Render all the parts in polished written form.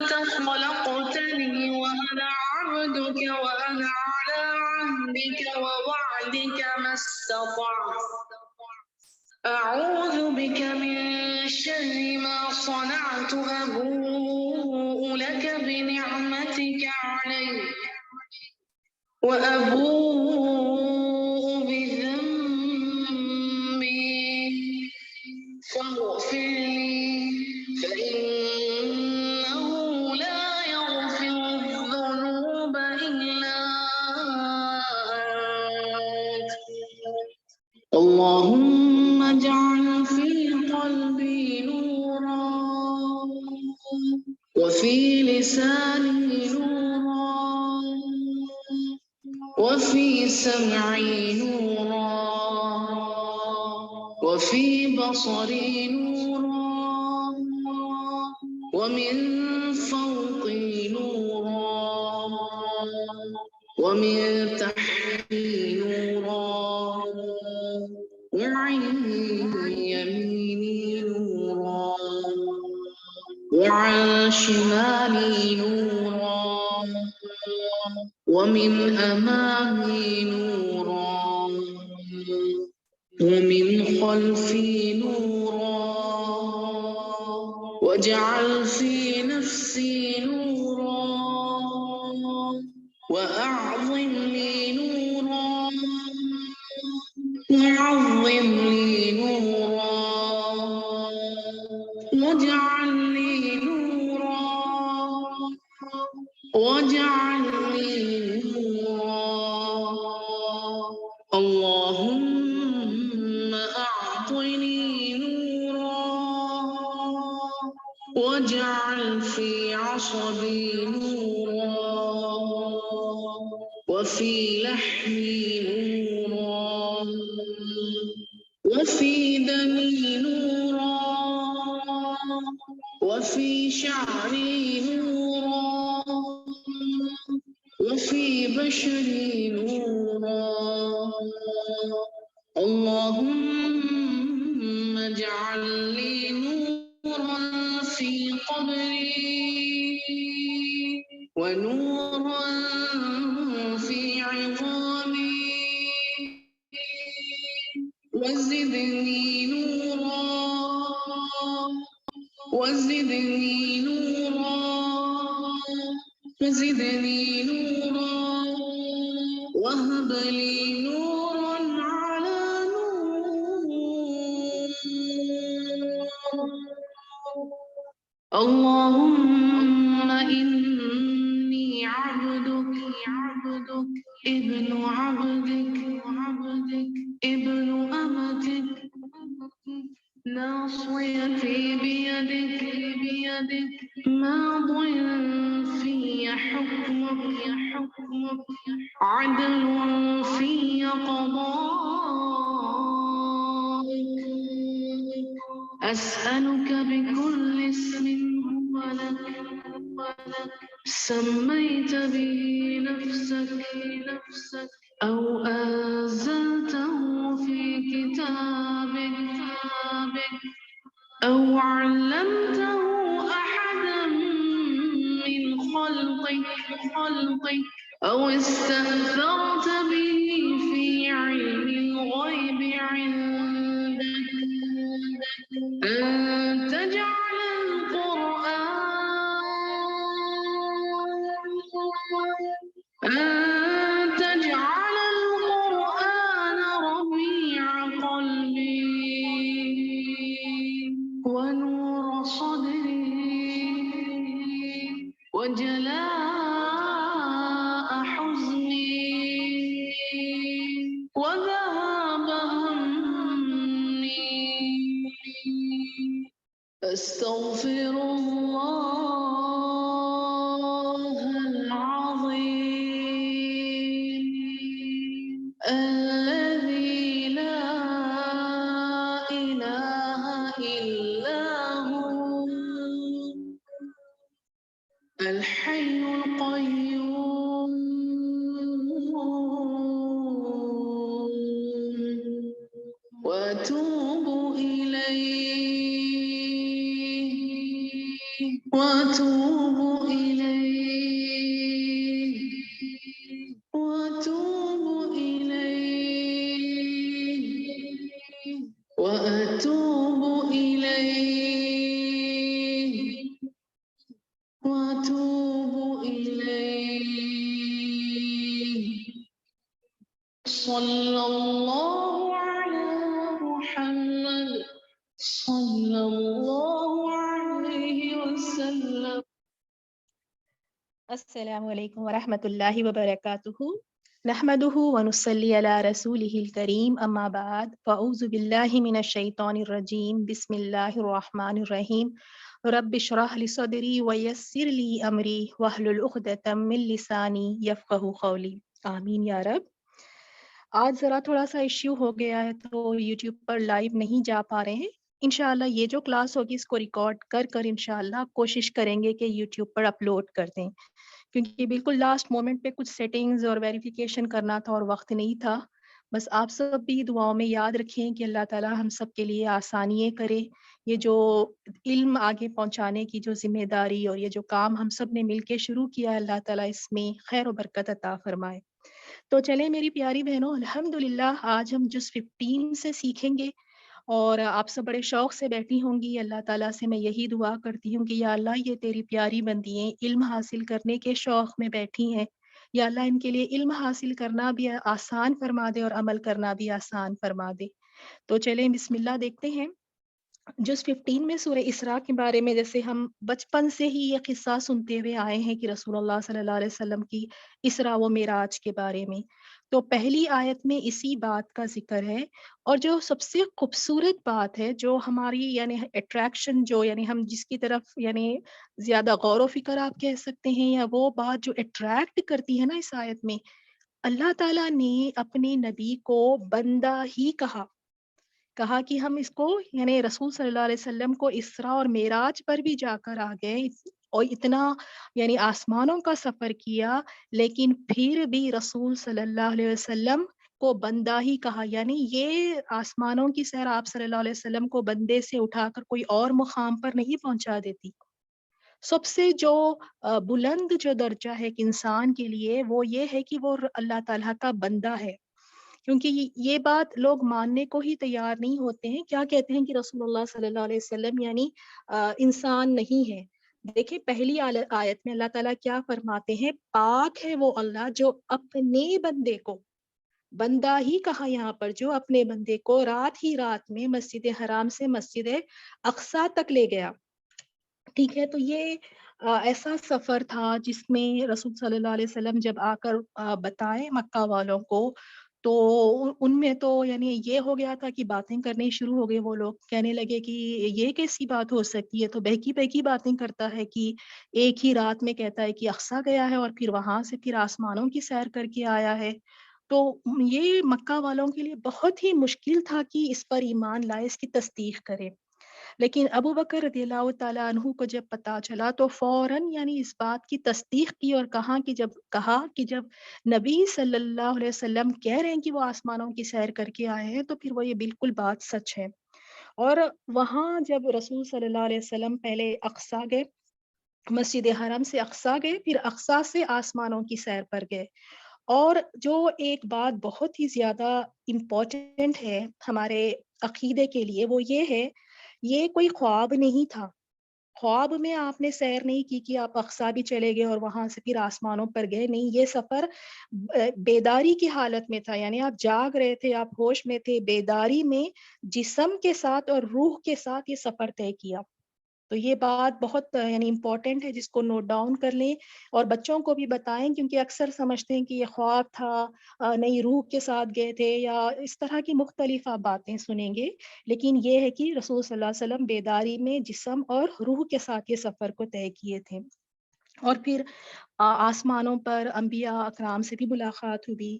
خلقتني وأنا عبدك وأنا على عهدك ووعدك ما استطعت أعوذ بك من شر ما صنعت أبوء لك بنعمتك علي وأبوء بذنبي فاغفر لي فإنه لا يغفر الذنوب إلا أنت اللهم اجعل في قلبي نورا وفي لساني نورا وفي سمعي نورا وفي بصري نورا ومن فوقي نورا ومن تحتي نورا وعن يميني نورا وعن شمالي نورا ومن أمامي نورا ومن خلفي نورا واجعل في نفسي نورا وأعظم لي نورا وعظم لي نورا واجعل لي نورا واجعل لي نورا اللهم أعطني نورا واجعل في عصبي نورا وفي لحمي نورا وفي دمي نورا وفي شعري نورا وفي بشري نورا اللهم اجعل لي نورا في قبري ونورا في عظامي وزدني نورا وزدني نورا وزدني نورا وهب لي نورا على نور اللهم إني عبدك ابن عبدك ابن أمتك ناصيتي بيدك ماض في حكمك عدل في قضائك أسألك بكل اسم هو لك سميت به نفسك أو أنزلته في كتابك أو علمته أحدا من خلقك أو استأثرت به في علم الغيب عندك أن تجعل القرآن ربيع قلبي ونور صدري وجلاء حزني وذهاب همي أستغفر الله العظيم الذي لا إله إلا هو الحي القيوم وأتوب إليه وأتوب وأتوب إليه. صلى الله على محمد صلى الله عليه وسلم. السلام علیکم ورحمۃ اللہ وبرکاتہ نحمده ونصلی علی رسولہ الکریم اما بعد فاعوذ باللہ من الشیطان الرجیم بسم اللہ الرحمن الرحیم رب اشرح لی صدری ویسر لی امری واحلل عقدۃ من لسانی یفقہوا قولی آمین یا رب۔ آج ذرا تھوڑا سا ایشو ہو گیا ہے تو یوٹیوب پر لائیو نہیں جا پا رہے ہیں۔ انشاءاللہ یہ جو کلاس ہوگی اس کو ریکارڈ کر کر انشاءاللہ کوشش کریں گے کہ یوٹیوب پر اپلوڈ کر دیں، کیونکہ بالکل لاسٹ مومنٹ پہ کچھ سیٹنگز اور ویریفیکیشن کرنا تھا اور وقت نہیں تھا۔ بس آپ سب بھی دعاؤں میں یاد رکھیں کہ اللہ تعالیٰ ہم سب کے لیے آسانیاں کرے۔ یہ جو علم آگے پہنچانے کی جو ذمہ داری اور یہ جو کام ہم سب نے مل کے شروع کیا ہے، اللہ تعالیٰ اس میں خیر و برکت عطا فرمائے۔ تو چلیں میری پیاری بہنوں، الحمدللہ آج ہم جز 15 سے سیکھیں گے، اور آپ سب بڑے شوق سے بیٹھی ہوں گی۔ اللہ تعالیٰ سے میں یہی دعا کرتی ہوں کہ یا اللہ یہ تیری پیاری بندیاں علم حاصل کرنے کے شوق میں بیٹھی ہیں، یا اللہ ان کے لیے علم حاصل کرنا بھی آسان فرما دے اور عمل کرنا بھی آسان فرما دے۔ تو چلیں بسم اللہ دیکھتے ہیں۔ جز 15 میں سورہ اسراء کے بارے میں جیسے ہم بچپن سے ہی یہ قصہ سنتے ہوئے آئے ہیں کہ رسول اللہ صلی اللہ علیہ وسلم کی اسراء و معراج کے بارے میں، تو پہلی آیت میں اسی بات کا ذکر ہے۔ اور جو سب سے خوبصورت بات ہے جو ہماری یعنی اٹریکشن جو یعنی ہم جس کی طرف یعنی زیادہ غور و فکر آپ کہہ سکتے ہیں، یا وہ بات جو اٹریکٹ کرتی ہے نا اس آیت میں، اللہ تعالیٰ نے اپنے نبی کو بندہ ہی کہا کہ ہم اس کو یعنی رسول صلی اللہ علیہ وسلم کو اسراء اور معراج پر بھی جا کر آ گئے اور اتنا یعنی آسمانوں کا سفر کیا، لیکن پھر بھی رسول صلی اللہ علیہ وسلم کو بندہ ہی کہا، یعنی یہ آسمانوں کی سیر آپ صلی اللہ علیہ وسلم کو بندے سے اٹھا کر کوئی اور مقام پر نہیں پہنچا دیتی۔ سب سے جو بلند جو درجہ ہے ایک انسان کے لیے وہ یہ ہے کہ وہ اللہ تعالیٰ کا بندہ ہے، کیونکہ یہ بات لوگ ماننے کو ہی تیار نہیں ہوتے ہیں۔ کیا کہتے ہیں کہ رسول اللہ صلی اللہ علیہ وسلم یعنی انسان نہیں ہے۔ دیکھیں پہلی آیت میں اللہ تعالیٰ کیا فرماتے ہیں، پاک ہے وہ اللہ جو اپنے بندے کو، بندہ ہی کہا یہاں پر، جو اپنے بندے کو رات ہی رات میں مسجد حرام سے مسجد اقصی تک لے گیا۔ ٹھیک ہے، تو یہ ایسا سفر تھا جس میں رسول صلی اللہ علیہ وسلم جب آ کر بتائے مکہ والوں کو، تو ان میں تو یعنی یہ ہو گیا تھا کہ باتیں کرنی شروع ہو گئے، وہ لوگ کہنے لگے کہ یہ کیسی بات ہو سکتی ہے، تو بہکی بہکی باتیں کرتا ہے کہ ایک ہی رات میں کہتا ہے کہ اقصیٰ گیا ہے اور پھر وہاں سے پھر آسمانوں کی سیر کر کے آیا ہے۔ تو یہ مکہ والوں کے لیے بہت ہی مشکل تھا کہ اس پر ایمان لائے، اس کی تصدیق کرے۔ لیکن ابو بکر رضی اللہ تعالیٰ عنہ کو جب پتا چلا تو فوراً یعنی اس بات کی تصدیق کی اور کہا کہ جب نبی صلی اللہ علیہ وسلم کہہ رہے ہیں کہ وہ آسمانوں کی سیر کر کے آئے ہیں تو پھر وہ یہ بالکل بات سچ ہے۔ اور وہاں جب رسول صلی اللہ علیہ وسلم پہلے اقصیٰ گئے، مسجد حرم سے اقصیٰ گئے، پھر اقصیٰ سے آسمانوں کی سیر پر گئے۔ اور جو ایک بات بہت ہی زیادہ امپورٹنٹ ہے ہمارے عقیدے کے لیے وہ یہ ہے، یہ کوئی خواب نہیں تھا۔ خواب میں آپ نے سیر نہیں کی کہ آپ اقصیٰ بھی چلے گئے اور وہاں سے پھر آسمانوں پر گئے، نہیں، یہ سفر بیداری کی حالت میں تھا، یعنی آپ جاگ رہے تھے، آپ ہوش میں تھے، بیداری میں جسم کے ساتھ اور روح کے ساتھ یہ سفر طے کیا۔ تو یہ بات بہت یعنی امپورٹنٹ ہے، جس کو نوٹ ڈاؤن کر لیں اور بچوں کو بھی بتائیں، کیونکہ اکثر سمجھتے ہیں کہ یہ خواب تھا، نہیں روح کے ساتھ گئے تھے، یا اس طرح کی مختلف آپ باتیں سنیں گے، لیکن یہ ہے کہ رسول صلی اللہ علیہ وسلم بیداری میں جسم اور روح کے ساتھ یہ سفر کو طے کیے تھے۔ اور پھر آسمانوں پر انبیاء اکرام سے بھی ملاقات ہوئی،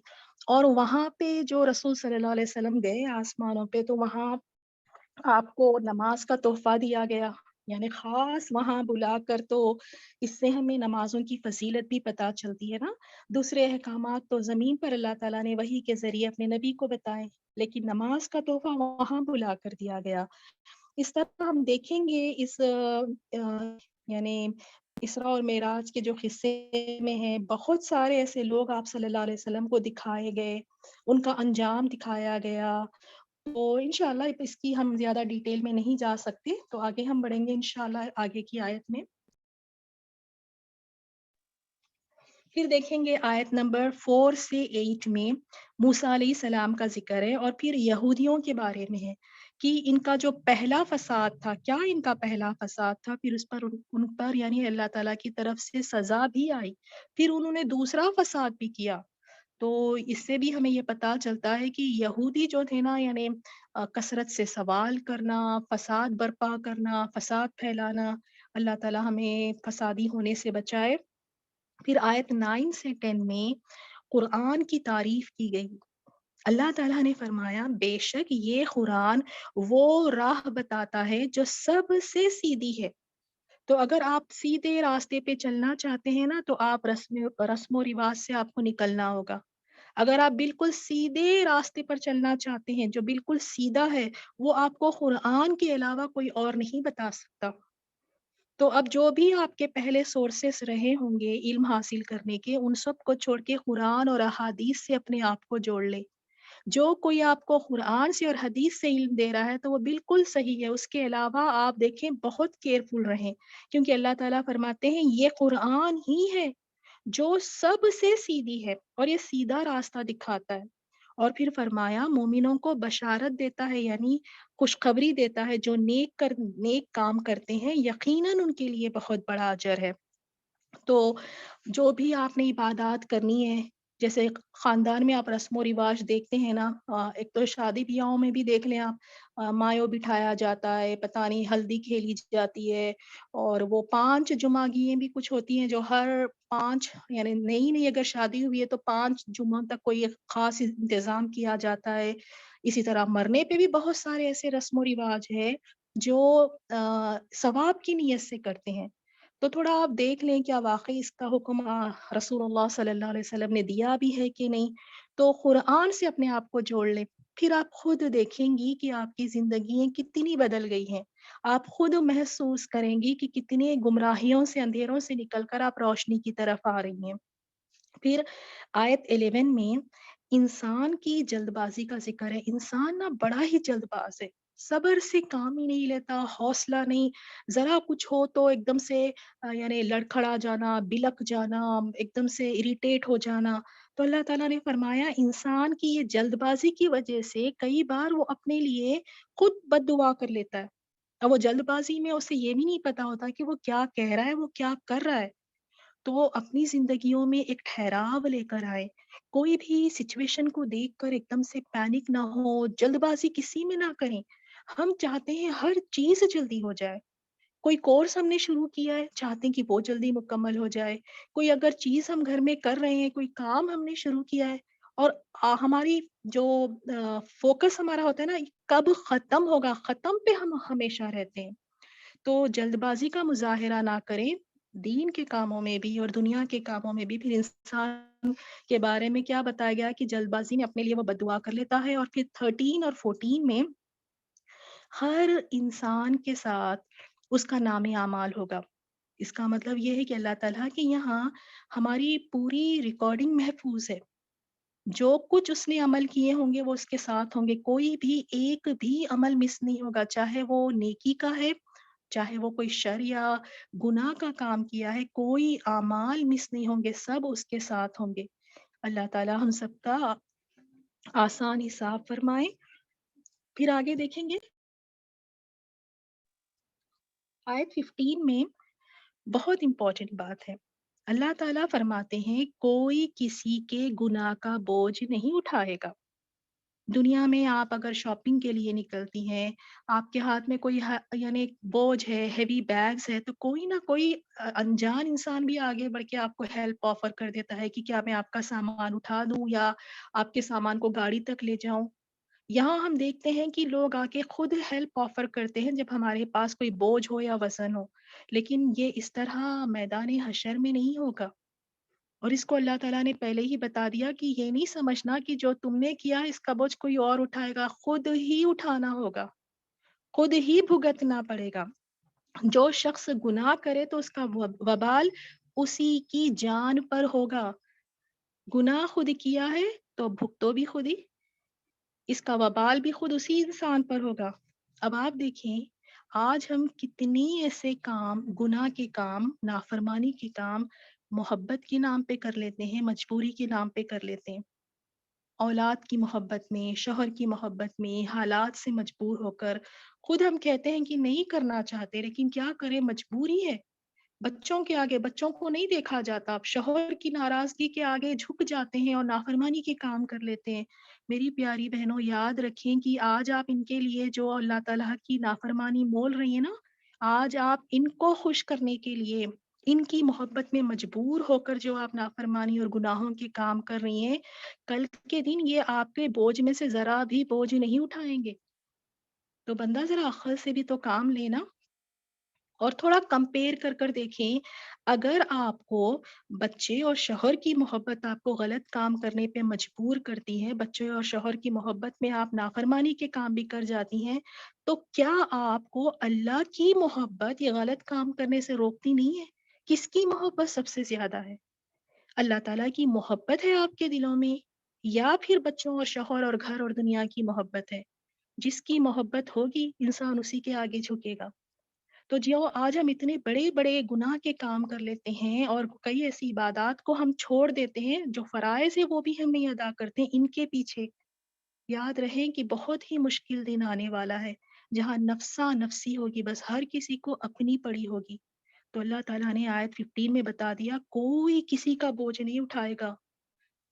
اور وہاں پہ جو رسول صلی اللہ علیہ وسلم گئے آسمانوں پہ تو وہاں آپ کو نماز کا تحفہ دیا گیا، یعنی خاص وہاں بلا کر، تو اس سے ہمیں نمازوں کی فضیلت بھی پتہ چلتی ہے نا۔ دوسرے احکامات تو زمین پر اللہ تعالیٰ نے وحی کے ذریعے اپنے نبی کو بتائے، لیکن نماز کا تحفہ وہاں بلا کر دیا گیا۔ اس طرح ہم دیکھیں گے اس یعنی اسراء اور معراج کے جو قصے میں ہیں، بہت سارے ایسے لوگ آپ صلی اللہ علیہ وسلم کو دکھائے گئے، ان کا انجام دکھایا گیا۔ تو انشاءاللہ اس کی ہم زیادہ ڈیٹیل میں نہیں جا سکتے، تو آگے ہم بڑھیں گے انشاءاللہ آگے کی آیت میں۔ پھر دیکھیں گے آیت نمبر 4 سے 8 میں موسیٰ علیہ السلام کا ذکر ہے، اور پھر یہودیوں کے بارے میں ہے کہ ان کا جو پہلا فساد تھا، کیا ان کا پہلا فساد تھا، پھر اس پر ان پر یعنی اللہ تعالیٰ کی طرف سے سزا بھی آئی، پھر انہوں نے دوسرا فساد بھی کیا۔ تو اس سے بھی ہمیں یہ پتا چلتا ہے کہ یہودی جو تھے نا، یعنی کثرت سے سوال کرنا، فساد برپا کرنا، فساد پھیلانا، اللہ تعالیٰ ہمیں فسادی ہونے سے بچائے۔ پھر آیت 9 سے 10 میں قرآن کی تعریف کی گئی۔ اللہ تعالیٰ نے فرمایا بے شک یہ قرآن وہ راہ بتاتا ہے جو سب سے سیدھی ہے۔ تو اگر آپ سیدھے راستے پہ چلنا چاہتے ہیں نا، تو آپ رسم و رواج سے آپ کو نکلنا ہوگا۔ اگر آپ بالکل سیدھے راستے پر چلنا چاہتے ہیں جو بالکل سیدھا ہے، وہ آپ کو قرآن کے علاوہ کوئی اور نہیں بتا سکتا۔ تو اب جو بھی آپ کے پہلے سورسز رہے ہوں گے علم حاصل کرنے کے، ان سب کو چھوڑ کے قرآن اور احادیث سے اپنے آپ کو جوڑ لے۔ جو کوئی آپ کو قرآن سے اور حدیث سے علم دے رہا ہے تو وہ بالکل صحیح ہے، اس کے علاوہ آپ دیکھیں بہت کیئرفل رہیں، کیونکہ اللہ تعالیٰ فرماتے ہیں یہ قرآن ہی ہے جو سب سے سیدھی ہے اور یہ سیدھا راستہ دکھاتا ہے۔ اور پھر فرمایا مومنوں کو بشارت دیتا ہے، یعنی خوشخبری دیتا ہے، جو نیک کام کرتے ہیں یقیناً ان کے لیے بہت بڑا اجر ہے۔ تو جو بھی آپ نے عبادات کرنی ہے، جیسے خاندان میں آپ رسم و رواج دیکھتے ہیں نا، ایک تو شادی بیاہوں میں بھی دیکھ لیں آپ، مایو بٹھایا جاتا ہے، پتہ نہیں ہلدی کھیلی جاتی ہے، اور وہ 5 جمعہ گییں بھی کچھ ہوتی ہیں جو ہر 5 یعنی نئی اگر شادی ہوئی ہے تو 5 جمعہ تک کوئی ایک خاص انتظام کیا جاتا ہے۔ اسی طرح مرنے پہ بھی بہت سارے ایسے رسم و رواج ہے جو ثواب کی نیت سے کرتے ہیں۔ تو تھوڑا آپ دیکھ لیں کیا واقعی اس کا حکم رسول اللہ صلی اللہ علیہ وسلم نے دیا بھی ہے کہ نہیں۔ تو قرآن سے اپنے آپ کو جوڑ لیں، پھر آپ خود دیکھیں گی کہ آپ کی زندگیاں کتنی بدل گئی ہیں۔ آپ خود محسوس کریں گی کہ کتنے گمراہیوں سے، اندھیروں سے نکل کر آپ روشنی کی طرف آ رہی ہیں۔ پھر آیت 11 میں انسان کی جلد بازی کا ذکر ہے۔ انسان نا بڑا ہی جلد باز ہے، صبر سے کام ہی نہیں لیتا، حوصلہ نہیں، ذرا کچھ ہو تو ایک دم سے یعنی لڑکھڑا جانا، بلک جانا، ایک دم سے اریٹیٹ ہو جانا۔ تو اللہ تعالیٰ نے فرمایا انسان کی یہ جلد بازی کی وجہ سے کئی بار وہ اپنے لیے خود بد دعا کر لیتا ہے، اور وہ جلد بازی میں اسے یہ بھی نہیں پتا ہوتا کہ وہ کیا کہہ رہا ہے، وہ کیا کر رہا ہے۔ تو وہ اپنی زندگیوں میں ایک ٹھہراو لے کر آئے، کوئی بھی سچویشن کو دیکھ کر ایک دم سے پینک نہ ہو، جلد بازی کسی میں نہ کریں۔ ہم چاہتے ہیں ہر چیز جلدی ہو جائے، کوئی کورس ہم نے شروع کیا ہے چاہتے ہیں کہ وہ جلدی مکمل ہو جائے، کوئی اگر چیز ہم گھر میں کر رہے ہیں، کوئی کام ہم نے شروع کیا ہے، اور ہماری جو فوکس ہمارا ہوتا ہے نا کب ختم ہوگا، ختم پہ ہم ہمیشہ رہتے ہیں۔ تو جلد بازی کا مظاہرہ نہ کریں، دین کے کاموں میں بھی اور دنیا کے کاموں میں بھی۔ پھر انسان کے بارے میں کیا بتایا گیا کہ جلد بازی میں اپنے لیے وہ بددعا کر لیتا ہے۔ اور پھر 13 اور 14 میں ہر انسان کے ساتھ اس کا نام اعمال ہوگا۔ اس کا مطلب یہ ہے کہ اللہ تعالیٰ کے یہاں ہماری پوری ریکارڈنگ محفوظ ہے، جو کچھ اس نے عمل کیے ہوں گے وہ اس کے ساتھ ہوں گے، کوئی بھی ایک بھی عمل مس نہیں ہوگا، چاہے وہ نیکی کا ہے، چاہے وہ کوئی شر یا گناہ کا کام کیا ہے، کوئی اعمال مس نہیں ہوں گے، سب اس کے ساتھ ہوں گے۔ اللہ تعالیٰ ہم سب کا آسان حساب فرمائے۔ پھر آگے دیکھیں گے آیت 15 میں بہت امپورٹنٹ بات ہے۔ اللہ تعالیٰ فرماتے ہیں کوئی کسی کے گناہ کا بوجھ نہیں اٹھائے گا۔ دنیا میں آپ اگر شاپنگ کے لیے نکلتی ہیں، آپ کے ہاتھ میں کوئی یعنی بوجھ ہے، ہیوی بیگز ہے، تو کوئی نہ کوئی انجان انسان بھی آگے بڑھ کے آپ کو ہیلپ آفر کر دیتا ہے کہ کیا میں آپ کا سامان اٹھا دوں یا آپ کے سامان کو گاڑی تک لے جاؤں۔ یہاں ہم دیکھتے ہیں کہ لوگ آ کے خود ہیلپ آفر کرتے ہیں جب ہمارے پاس کوئی بوجھ ہو یا وزن ہو، لیکن یہ اس طرح میدان حشر میں نہیں ہوگا۔ اور اس کو اللہ تعالیٰ نے پہلے ہی بتا دیا کہ یہ نہیں سمجھنا کہ جو تم نے کیا اس کا بوجھ کوئی اور اٹھائے گا، خود ہی اٹھانا ہوگا، خود ہی بھگتنا پڑے گا۔ جو شخص گناہ کرے تو اس کا وبال اسی کی جان پر ہوگا۔ گناہ خود کیا ہے تو بھگتو بھی خود ہی، اس کا وبال بھی خود اسی انسان پر ہوگا۔ اب آپ دیکھیں آج ہم کتنی ایسے کام، گناہ کے کام، نافرمانی کے کام محبت کے نام پہ کر لیتے ہیں، مجبوری کے نام پہ کر لیتے ہیں، اولاد کی محبت میں، شوہر کی محبت میں، حالات سے مجبور ہو کر خود ہم کہتے ہیں کہ نہیں کرنا چاہتے، لیکن کیا کریں، مجبوری ہے۔ بچوں کے آگے، بچوں کو نہیں دیکھا جاتا، اب شوہر کی ناراضگی کے آگے جھک جاتے ہیں اور نافرمانی کے کام کر لیتے ہیں۔ میری پیاری بہنوں، یاد رکھیں کہ آج آپ ان کے لیے جو اللہ تعالیٰ کی نافرمانی مول رہی ہیں نا، آج آپ ان کو خوش کرنے کے لیے، ان کی محبت میں مجبور ہو کر جو آپ نافرمانی اور گناہوں کے کام کر رہی ہیں، کل کے دن یہ آپ کے بوجھ میں سے ذرا بھی بوجھ نہیں اٹھائیں گے۔ تو بندہ ذرا عقل سے بھی تو کام لینا، اور تھوڑا کمپیئر کر کر دیکھیں۔ اگر آپ کو بچے اور شوہر کی محبت آپ کو غلط کام کرنے پہ مجبور کرتی ہے، بچے اور شوہر کی محبت میں آپ نافرمانی کے کام بھی کر جاتی ہیں، تو کیا آپ کو اللہ کی محبت یہ غلط کام کرنے سے روکتی نہیں ہے؟ کس کی محبت سب سے زیادہ ہے؟ اللہ تعالیٰ کی محبت ہے آپ کے دلوں میں، یا پھر بچوں اور شوہر اور گھر اور دنیا کی محبت ہے؟ جس کی محبت ہوگی انسان اسی کے آگے جھکے گا۔ تو جو آج ہم اتنے بڑے بڑے گناہ کے کام کر لیتے ہیں اور کئی ایسی عبادات کو ہم چھوڑ دیتے ہیں، جو فرائض ہے وہ بھی ہم نہیں ادا کرتے ہیں، ان کے پیچھے یاد رہیں کہ بہت ہی مشکل دن آنے والا ہے، جہاں نفسا نفسی ہوگی، بس ہر کسی کو اپنی پڑی ہوگی۔ تو اللہ تعالیٰ نے آیت 15 میں بتا دیا، کوئی کسی کا بوجھ نہیں اٹھائے گا۔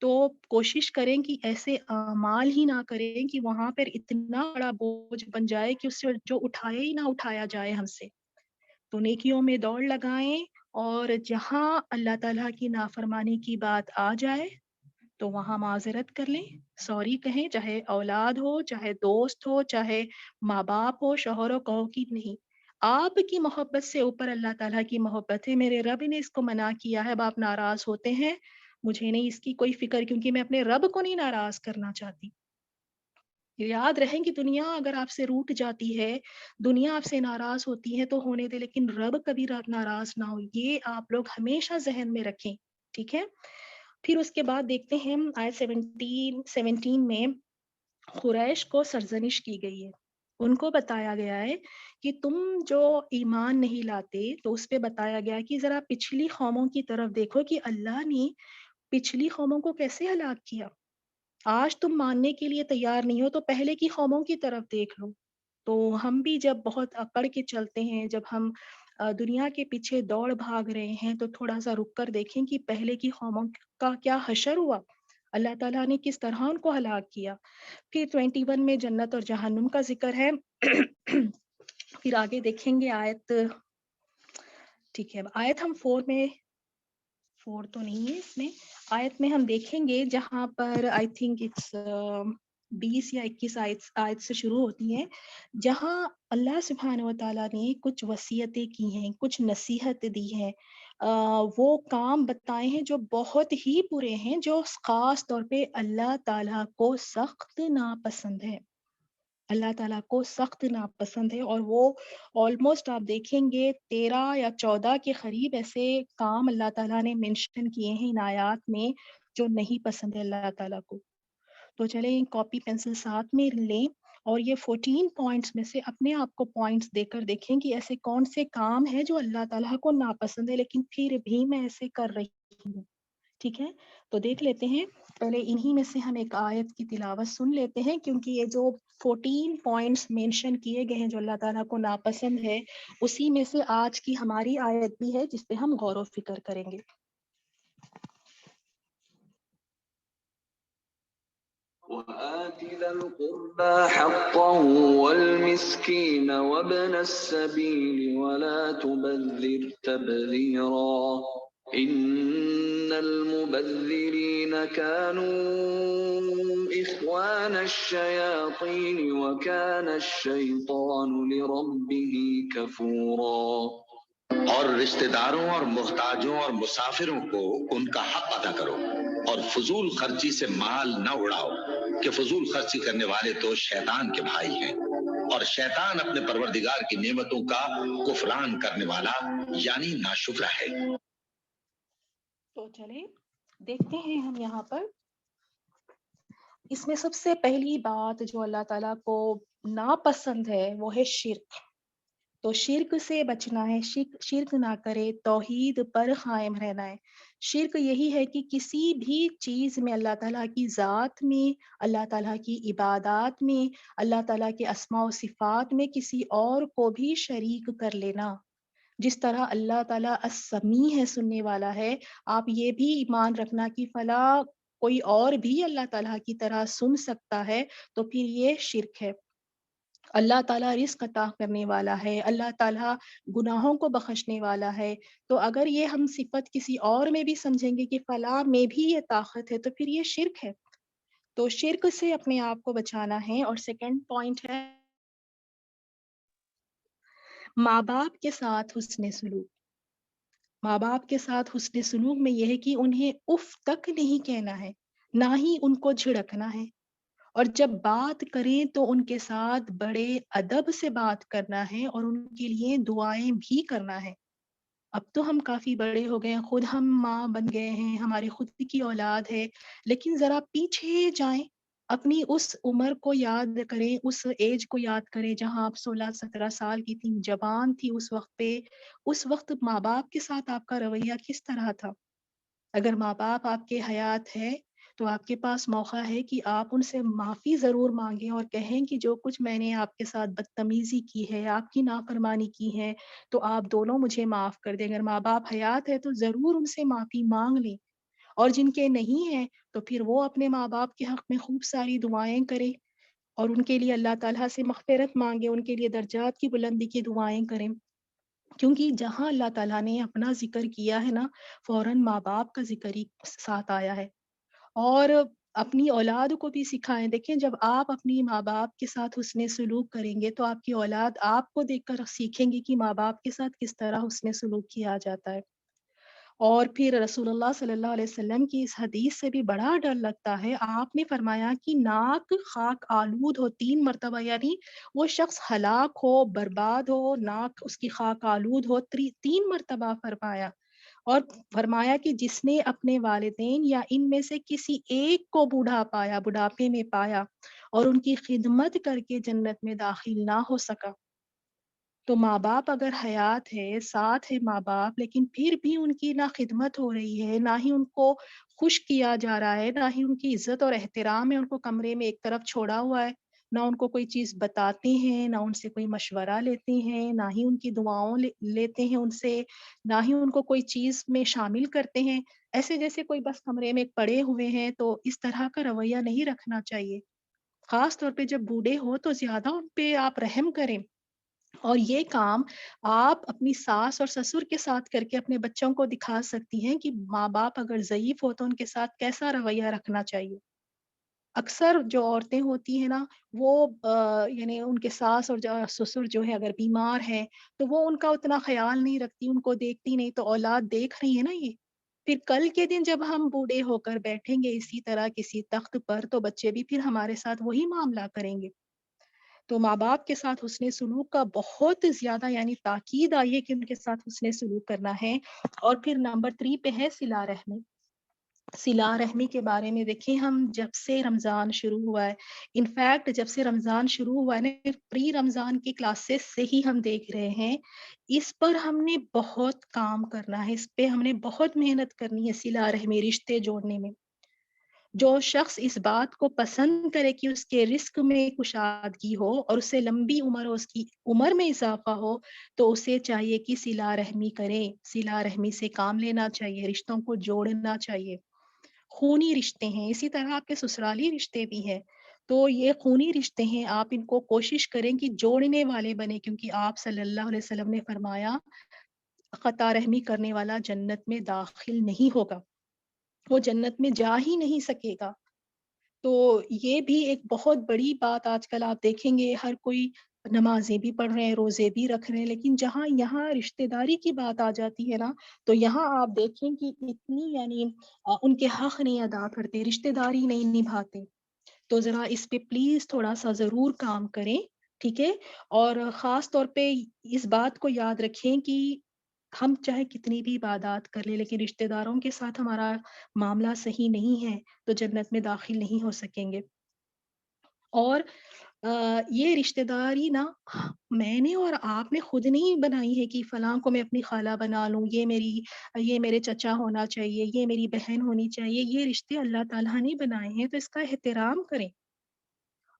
تو کوشش کریں کہ ایسے اعمال ہی نہ کریں کہ وہاں پر اتنا بڑا بوجھ بن جائے کہ اس سے جو اٹھایا ہی نہ اٹھایا جائے ہم سے۔ تو نیکیوں میں دوڑ لگائیں، اور جہاں اللہ تعالیٰ کی نافرمانی کی بات آ جائے تو وہاں معذرت کر لیں، سوری کہیں، چاہے اولاد ہو، چاہے دوست ہو، چاہے ماں باپ ہو، شوہر ہو، کہو کہ نہیں، آپ کی محبت سے اوپر اللہ تعالیٰ کی محبت ہے، میرے رب نے اس کو منع کیا ہے، اب آپ ناراض ہوتے ہیں، مجھے نہیں اس کی کوئی فکر، کیونکہ میں اپنے رب کو نہیں ناراض کرنا چاہتی۔ یاد رہیں کہ دنیا اگر آپ سے روٹ جاتی ہے، دنیا آپ سے ناراض ہوتی ہے تو ہونے دے، لیکن رب کبھی ناراض نہ ہو، یہ آپ لوگ ہمیشہ ذہن میں رکھیں، ٹھیک ہے؟ پھر اس کے بعد دیکھتے ہیں آیت 17 میں قریش کو سرزنش کی گئی ہے، ان کو بتایا گیا ہے کہ تم جو ایمان نہیں لاتے، تو اس پہ بتایا گیا کہ ذرا پچھلی قوموں کی طرف دیکھو کہ اللہ نے پچھلی قوموں کو کیسے ہلاک کیا۔ آج تم ماننے کے لیے تیار نہیں ہو تو پہلے کی قوموں کی طرف دیکھ لو۔ تو ہم بھی جب بہت اکڑ کے چلتے ہیں، جب ہم دنیا کے پیچھے دوڑ بھاگ رہے ہیں، تو تھوڑا سا رک کر دیکھیں کہ پہلے کی قوموں کا کیا حشر ہوا، اللہ تعالیٰ نے کس طرح ان کو ہلاک کیا۔ پھر 21 میں جنت اور جہنم کا ذکر ہے۔ پھر آگے دیکھیں گے آیت، ٹھیک ہے، آیت ہم 4 تو نہیں ہے اس میں، آیت میں ہم دیکھیں گے جہاں پر آئی تھنک اٹس 20 یا 21 آیت سے شروع ہوتی ہیں، جہاں اللہ سبحانہ و تعالیٰ نے کچھ وصیتیں کی ہیں، کچھ نصیحت دی ہیں، وہ کام بتائے ہیں جو بہت ہی برے ہیں، جو خاص طور پہ اللہ تعالیٰ کو سخت ناپسند ہے، اللہ تعالیٰ کو سخت ناپسند ہے، اور وہ آلموسٹ آپ دیکھیں گے 13 یا 14 کے قریب ایسے کام اللہ تعالیٰ نے منشن کیے ہیں ان آیات میں جو نہیں پسند ہے اللہ تعالیٰ کو۔ تو چلیں کاپی پینسل ساتھ میں لیں، اور یہ 14 پوائنٹس میں سے اپنے آپ کو پوائنٹس دے کر دیکھیں کہ ایسے کون سے کام ہیں جو اللہ تعالیٰ کو ناپسند ہے، لیکن پھر بھی میں ایسے کر رہی ہوں، ٹھیک ہے؟ تو دیکھ لیتے ہیں، پہلے انہی میں سے ہم ایک آیت کی تلاوت سن لیتے ہیں، کیونکہ یہ جو 14 پوائنٹس مینشن کیے گئے ہیں جو اللہ تعالیٰ کو ناپسند ہے، اسی میں سے آج کی ہماری آیت بھی ہے جس پہ ہم غور و فکر کریں گے۔ وآت ذا القربى حقه والمسكين وابن السبيل ولا تبذر تبذيرا إن المبذرين كانوا إخوان الشياطين وكان الشيطان لربه كفورا۔ اور رشتہ داروں اور محتاجوں اور مسافروں کو ان کا حق ادا کرو، اور فضول خرچی سے مال نہ اڑاؤ، کہ فضول خرچی کرنے والے تو شیطان کے بھائی ہیں، اور شیطان اپنے پروردگار کی نعمتوں کا کفران کرنے والا یعنی ناشکرا ہے۔ تو چلیں دیکھتے ہیں ہم یہاں پر، اس میں سب سے پہلی بات جو اللہ تعالیٰ کو ناپسند ہے وہ ہے شرک۔ تو شرک سے بچنا ہے، شرک نہ کرے، توحید پر قائم رہنا ہے۔ شرک یہی ہے کہ کسی بھی چیز میں، اللہ تعالیٰ کی ذات میں، اللہ تعالیٰ کی عبادات میں، اللہ تعالیٰ کے اسماء و صفات میں کسی اور کو بھی شریک کر لینا۔ جس طرح اللہ تعالیٰ السمیع ہے، سننے والا ہے، آپ یہ بھی ایمان رکھنا کہ فلاں کوئی اور بھی اللہ تعالیٰ کی طرح سن سکتا ہے، تو پھر یہ شرک ہے۔ اللہ تعالیٰ رزق عطا کرنے والا ہے، اللہ تعالیٰ گناہوں کو بخشنے والا ہے، تو اگر یہ ہم صفت کسی اور میں بھی سمجھیں گے کہ فلاں میں بھی یہ طاقت ہے، تو پھر یہ شرک ہے۔ تو شرک سے اپنے آپ کو بچانا ہے۔ اور سیکنڈ پوائنٹ ہے ماں باپ کے ساتھ حسن سلوک۔ ماں باپ کے ساتھ حسن سلوک میں یہ ہے کہ انہیں اف تک نہیں کہنا ہے، نہ ہی ان کو جھڑکنا ہے، اور جب بات کریں تو ان کے ساتھ بڑے ادب سے بات کرنا ہے اور ان کے لیے دعائیں بھی کرنا ہے۔ اب تو ہم کافی بڑے ہو گئے ہیں، خود ہم ماں بن گئے ہیں، ہماری خود کی اولاد ہے، لیکن ذرا پیچھے جائیں، اپنی اس عمر کو یاد کریں، اس ایج کو یاد کریں جہاں آپ 16-17 سال کی تھی، جوان تھی اس وقت پہ۔ اس وقت ماں باپ کے ساتھ آپ کا رویہ کس طرح تھا؟ اگر ماں باپ آپ کے حیات ہے تو آپ کے پاس موقع ہے کہ آپ ان سے معافی ضرور مانگیں اور کہیں کہ جو کچھ میں نے آپ کے ساتھ بدتمیزی کی ہے، آپ کی نافرمانی کی ہے، تو آپ دونوں مجھے معاف کر دیں۔ اگر ماں باپ حیات ہے تو ضرور ان سے معافی مانگ لیں، اور جن کے نہیں ہیں تو پھر وہ اپنے ماں باپ کے حق میں خوب ساری دعائیں کریں اور ان کے لیے اللہ تعالیٰ سے مغفرت مانگیں، ان کے لیے درجات کی بلندی کی دعائیں کریں، کیونکہ جہاں اللہ تعالیٰ نے اپنا ذکر کیا ہے نا، فوراً ماں باپ کا ذکر ہی ساتھ آیا ہے۔ اور اپنی اولاد کو بھی سکھائیں۔ دیکھیں، جب آپ اپنی ماں باپ کے ساتھ حسن سلوک کریں گے تو آپ کی اولاد آپ کو دیکھ کر سیکھیں گی کہ ماں باپ کے ساتھ کس طرح حسن سلوک کیا جاتا ہے۔ اور پھر رسول اللہ صلی اللہ علیہ وسلم کی اس حدیث سے بھی بڑا ڈر لگتا ہے۔ آپ نے فرمایا کہ ناک خاک آلود ہو 3 مرتبہ، یعنی وہ شخص ہلاک ہو، برباد ہو، ناک اس کی خاک آلود ہو، 3 مرتبہ فرمایا۔ اور فرمایا کہ جس نے اپنے والدین یا ان میں سے کسی ایک کو بڑھاپے میں پایا اور ان کی خدمت کر کے جنت میں داخل نہ ہو سکا۔ تو ماں باپ اگر حیات ہے، ساتھ ہے ماں باپ، لیکن پھر بھی ان کی نہ خدمت ہو رہی ہے، نہ ہی ان کو خوش کیا جا رہا ہے، نہ ہی ان کی عزت اور احترام ہے، ان کو کمرے میں ایک طرف چھوڑا ہوا ہے، نہ ان کو کوئی چیز بتاتے ہیں، نہ ان سے کوئی مشورہ لیتے ہیں، نہ ہی ان کی دعاؤں لیتے ہیں ان سے، نہ ہی ان کو کوئی چیز میں شامل کرتے ہیں، ایسے جیسے کوئی بس کمرے میں پڑے ہوئے ہیں، تو اس طرح کا رویہ نہیں رکھنا چاہیے۔ خاص طور پہ جب بوڑھے ہو تو زیادہ ان پہ آپ رحم کریں، اور یہ کام آپ اپنی ساس اور سسر کے ساتھ کر کے اپنے بچوں کو دکھا سکتی ہیں کہ ماں باپ اگر ضعیف ہو تو ان کے ساتھ کیسا رویہ رکھنا چاہیے۔ اکثر جو عورتیں ہوتی ہیں نا، وہ یعنی ان کے ساس اور سسر جو ہے اگر بیمار ہیں تو وہ ان کا اتنا خیال نہیں رکھتی، ان کو دیکھتی نہیں، تو اولاد دیکھ رہی ہے نا یہ۔ پھر کل کے دن جب ہم بوڑھے ہو کر بیٹھیں گے اسی طرح کسی تخت پر، تو بچے بھی پھر ہمارے ساتھ وہی معاملہ کریں گے۔ تو ماں باپ کے ساتھ حسن سلوک کا بہت زیادہ یعنی تاکید آئی ہے کہ ان کے ساتھ حسن سلوک کرنا ہے۔ اور پھر نمبر 3 پہ ہے صلہ رحمی۔ صلہ رحمی کے بارے میں دیکھیں، ہم جب سے رمضان شروع ہوا ہے، انفیکٹ جب سے رمضان شروع ہوا ہے نا، پری رمضان کی کلاسز سے ہی ہم دیکھ رہے ہیں، اس پر ہم نے بہت کام کرنا ہے، اس پہ ہم نے بہت محنت کرنی ہے صلہ رحمی، رشتے جوڑنے میں۔ جو شخص اس بات کو پسند کرے کہ اس کے رزق میں کشادگی ہو اور اسے لمبی عمر ہو، اس کی عمر میں اضافہ ہو، تو اسے چاہیے کہ صلہ رحمی کرے، صلہ رحمی سے کام لینا چاہیے، رشتوں کو جوڑنا چاہیے۔ خونی رشتے ہیں، اسی طرح آپ کے سسرالی رشتے بھی ہیں، تو یہ خونی رشتے ہیں، آپ ان کو کوشش کریں کہ جوڑنے والے بنے، کیونکہ آپ صلی اللہ علیہ وسلم نے فرمایا قطع رحمی کرنے والا جنت میں داخل نہیں ہوگا، وہ جنت میں جا ہی نہیں سکے گا۔ تو یہ بھی ایک بہت بڑی بات آج کل آپ دیکھیں گے، ہر کوئی نمازیں بھی پڑھ رہے ہیں، روزے بھی رکھ رہے ہیں، لیکن جہاں یہاں رشتہ داری کی بات آ جاتی ہے نا، تو یہاں آپ دیکھیں کہ اتنی یعنی ان کے حق نہیں ادا کرتے، رشتہ داری نہیں نبھاتے۔ تو ذرا اس پہ پلیز تھوڑا سا ضرور کام کریں، ٹھیک ہے؟ اور خاص طور پہ اس بات کو یاد رکھیں کہ ہم چاہے کتنی بھی عبادات کر لیں، لیکن رشتہ داروں کے ساتھ ہمارا معاملہ صحیح نہیں ہے تو جنت میں داخل نہیں ہو سکیں گے۔ اور یہ رشتہ داری نا میں نے اور آپ نے خود نہیں بنائی ہے کہ فلاں کو میں اپنی خالہ بنا لوں، یہ میرے چچا ہونا چاہیے، یہ میری بہن ہونی چاہیے. یہ رشتے اللہ تعالیٰ نے بنائے ہیں تو اس کا احترام کریں.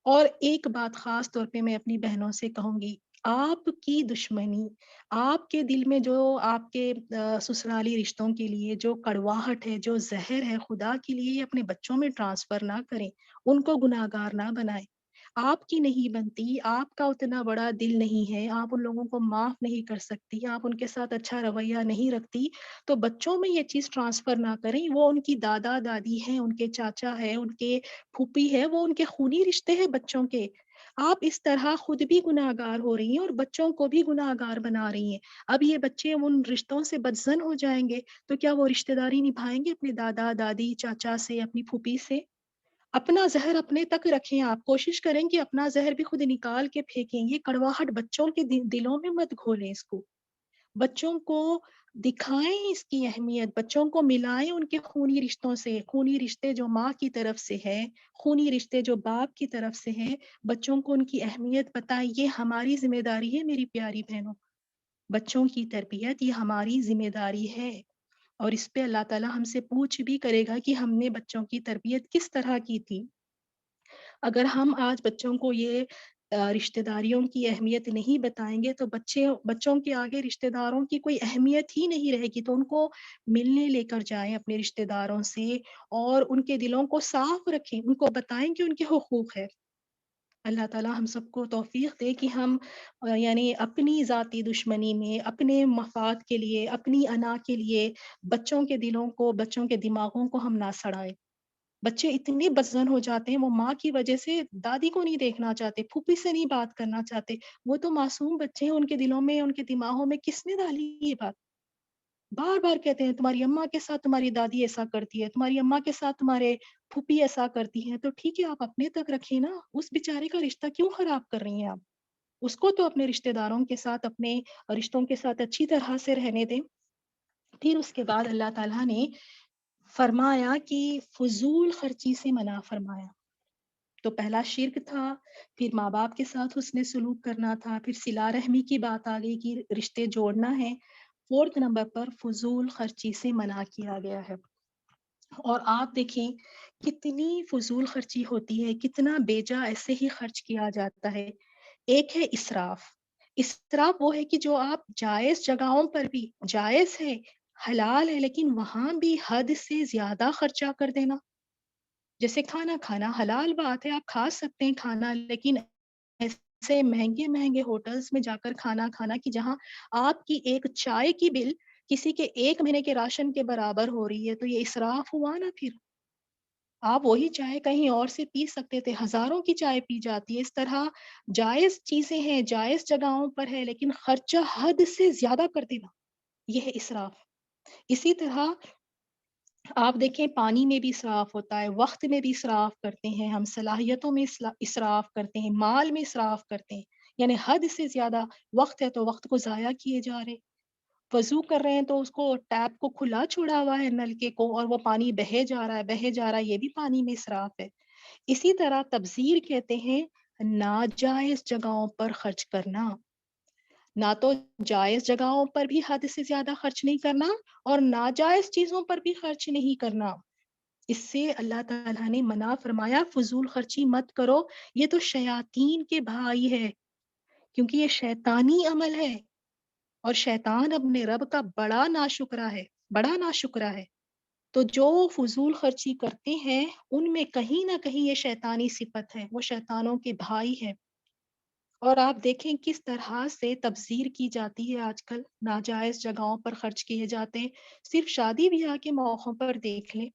اور ایک بات خاص طور پہ میں اپنی بہنوں سے کہوں گی، آپ کی دشمنی، آپ کے دل میں جو آپ کے سسرالی رشتوں کے لیے جو کڑواہٹ ہے، جو زہر ہے، خدا کے لیے اپنے بچوں میں ٹرانسفر نہ کریں، ان کو گناہگار نہ بنائیں. آپ کی نہیں بنتی، آپ کا اتنا بڑا دل نہیں ہے، آپ ان لوگوں کو معاف نہیں کر سکتی، آپ ان کے ساتھ اچھا رویہ نہیں رکھتی، تو بچوں میں یہ چیز ٹرانسفر نہ کریں. وہ ان کی دادا دادی ہیں، ان کے چاچا ہے، ان کے پھوپھی ہے، وہ ان کے خونی رشتے ہیں بچوں کے. آپ اس طرح خود بھی گناہگار ہو رہی ہیں اور بچوں کو بھی گناہگار بنا رہی ہیں. اب یہ بچے ان رشتوں سے بدزن ہو جائیں گے تو کیا وہ رشتہ داری نبھائیں گے اپنے دادا دادی چاچا سے، اپنی پھوپھی سے؟ اپنا زہر اپنے تک رکھیں. آپ کوشش کریں کہ اپنا زہر بھی خود نکال کے پھینکیں. یہ کڑواہٹ بچوں کے دلوں میں مت گھولیں. اس کو بچوں کو دکھائیں اس کی اہمیت، بچوں کو ملائیں ان کے خونی رشتوں سے. خونی رشتے جو ماں کی طرف سے ہے، خونی رشتے جو باپ کی طرف سے ہیں، بچوں کو ان کی اہمیت بتائیں. یہ ہماری ذمہ داری ہے میری پیاری بہنوں. بچوں کی تربیت یہ ہماری ذمہ داری ہے، اور اس پہ اللہ تعالیٰ ہم سے پوچھ بھی کرے گا کہ ہم نے بچوں کی تربیت کس طرح کی تھی. اگر ہم آج بچوں کو یہ رشتہ داریوں کی اہمیت نہیں بتائیں گے تو بچوں کے آگے رشتہ داروں کی کوئی اہمیت ہی نہیں رہے گی. تو ان کو ملنے لے کر جائیں اپنے رشتہ داروں سے، اور ان کے دلوں کو صاف رکھیں، ان کو بتائیں کہ ان کے حقوق ہے. اللہ تعالیٰ ہم سب کو توفیق دے کہ ہم یعنی اپنی ذاتی دشمنی میں، اپنے مفاد کے لیے، اپنی انا کے لیے بچوں کے دلوں کو، بچوں کے دماغوں کو ہم نہ سڑائیں. بچے اتنے بدزن ہو جاتے ہیں، وہ ماں کی وجہ سے دادی کو نہیں دیکھنا چاہتے، پھوپھی سے نہیں بات کرنا چاہتے. وہ تو معصوم بچے ہیں، ان کے دلوں میں، ان کے دماغوں میں کس نے ڈالی یہ بات؟ بار بار کہتے ہیں تمہاری اماں کے ساتھ تمہاری دادی ایسا کرتی ہے، تمہاری اماں کے ساتھ تمہارے پھوپھی ایسا کرتی ہیں. تو ٹھیک ہے، آپ اپنے تک رکھیں نا. اس بیچارے کا رشتہ کیوں خراب کر رہی ہیں آپ؟ اس کو تو اپنے رشتہ داروں کے ساتھ، اپنے رشتوں کے ساتھ اچھی طرح سے رہنے دیں. پھر اس کے بعد اللہ تعالیٰ نے فرمایا کہ فضول خرچی سے منع فرمایا. تو پہلا شرک تھا، پھر ماں باپ کے ساتھ حسن سلوک کرنا تھا، پھر صلہ رحمی کی بات آ گئی کہ رشتے جوڑنا ہے. فورتھ نمبر پر فضول خرچی سے منع کیا گیا ہے. اور آپ دیکھیں کتنی فضول خرچی ہوتی ہے، کتنا بیجا ایسے ہی خرچ کیا جاتا ہے. ایک ہے اسراف. اسراف وہ ہے کہ جو آپ جائز جگہوں پر بھی جائز ہے، حلال ہے، لیکن وہاں بھی حد سے زیادہ خرچہ کر دینا. جیسے کھانا کھانا حلال بات ہے، آپ کھا سکتے ہیں کھانا، لیکن ایسے مہنگے مہنگے ہوٹلز میں جا کر کھانا کھانا کہ جہاں آپ کی ایک چائے کی بل کسی کے 1 مہینے کے راشن کے برابر ہو رہی ہے، تو یہ اسراف ہوا نا. پھر آپ وہی چائے کہیں اور سے پی سکتے تھے، ہزاروں کی چائے پی جاتی ہے. اس طرح جائز چیزیں ہیں، جائز جگہوں پر ہے، لیکن خرچہ حد سے زیادہ کر دینا، یہ ہے اسراف. اسی طرح آپ دیکھیں پانی میں بھی اسراف ہوتا ہے، وقت میں بھی اسراف کرتے ہیں ہم، صلاحیتوں میں اسراف کرتے ہیں، مال میں اسراف کرتے ہیں. یعنی حد سے زیادہ وقت ہے تو وقت کو ضائع کیے جا رہے. وضو کر رہے ہیں تو اس کو ٹیپ کو کھلا چھوڑا ہوا ہے نلکے کو، اور وہ پانی بہے جا رہا ہے بہے جا رہا ہے، یہ بھی پانی میں اسراف ہے. اسی طرح تبذیر کہتے ہیں ناجائز جگہوں پر خرچ کرنا. نہ تو جائز جگہوں پر بھی حد سے زیادہ خرچ نہیں کرنا، اور ناجائز چیزوں پر بھی خرچ نہیں کرنا. اس سے اللہ تعالیٰ نے منع فرمایا فضول خرچی مت کرو. یہ تو شیاطین کے بھائی ہے، کیونکہ یہ شیطانی عمل ہے، اور شیطان اپنے رب کا بڑا ناشکرا ہے، بڑا ناشکرا ہے. تو جو فضول خرچی کرتے ہیں ان میں کہیں نہ کہیں یہ شیطانی صفت ہے، وہ شیطانوں کے بھائی ہے. اور آپ دیکھیں کس طرح سے تبذیر کی جاتی ہے آج کل، ناجائز جگہوں پر خرچ کیے جاتے ہیں. صرف شادی بیاہ کے موقعوں پر دیکھ لیں،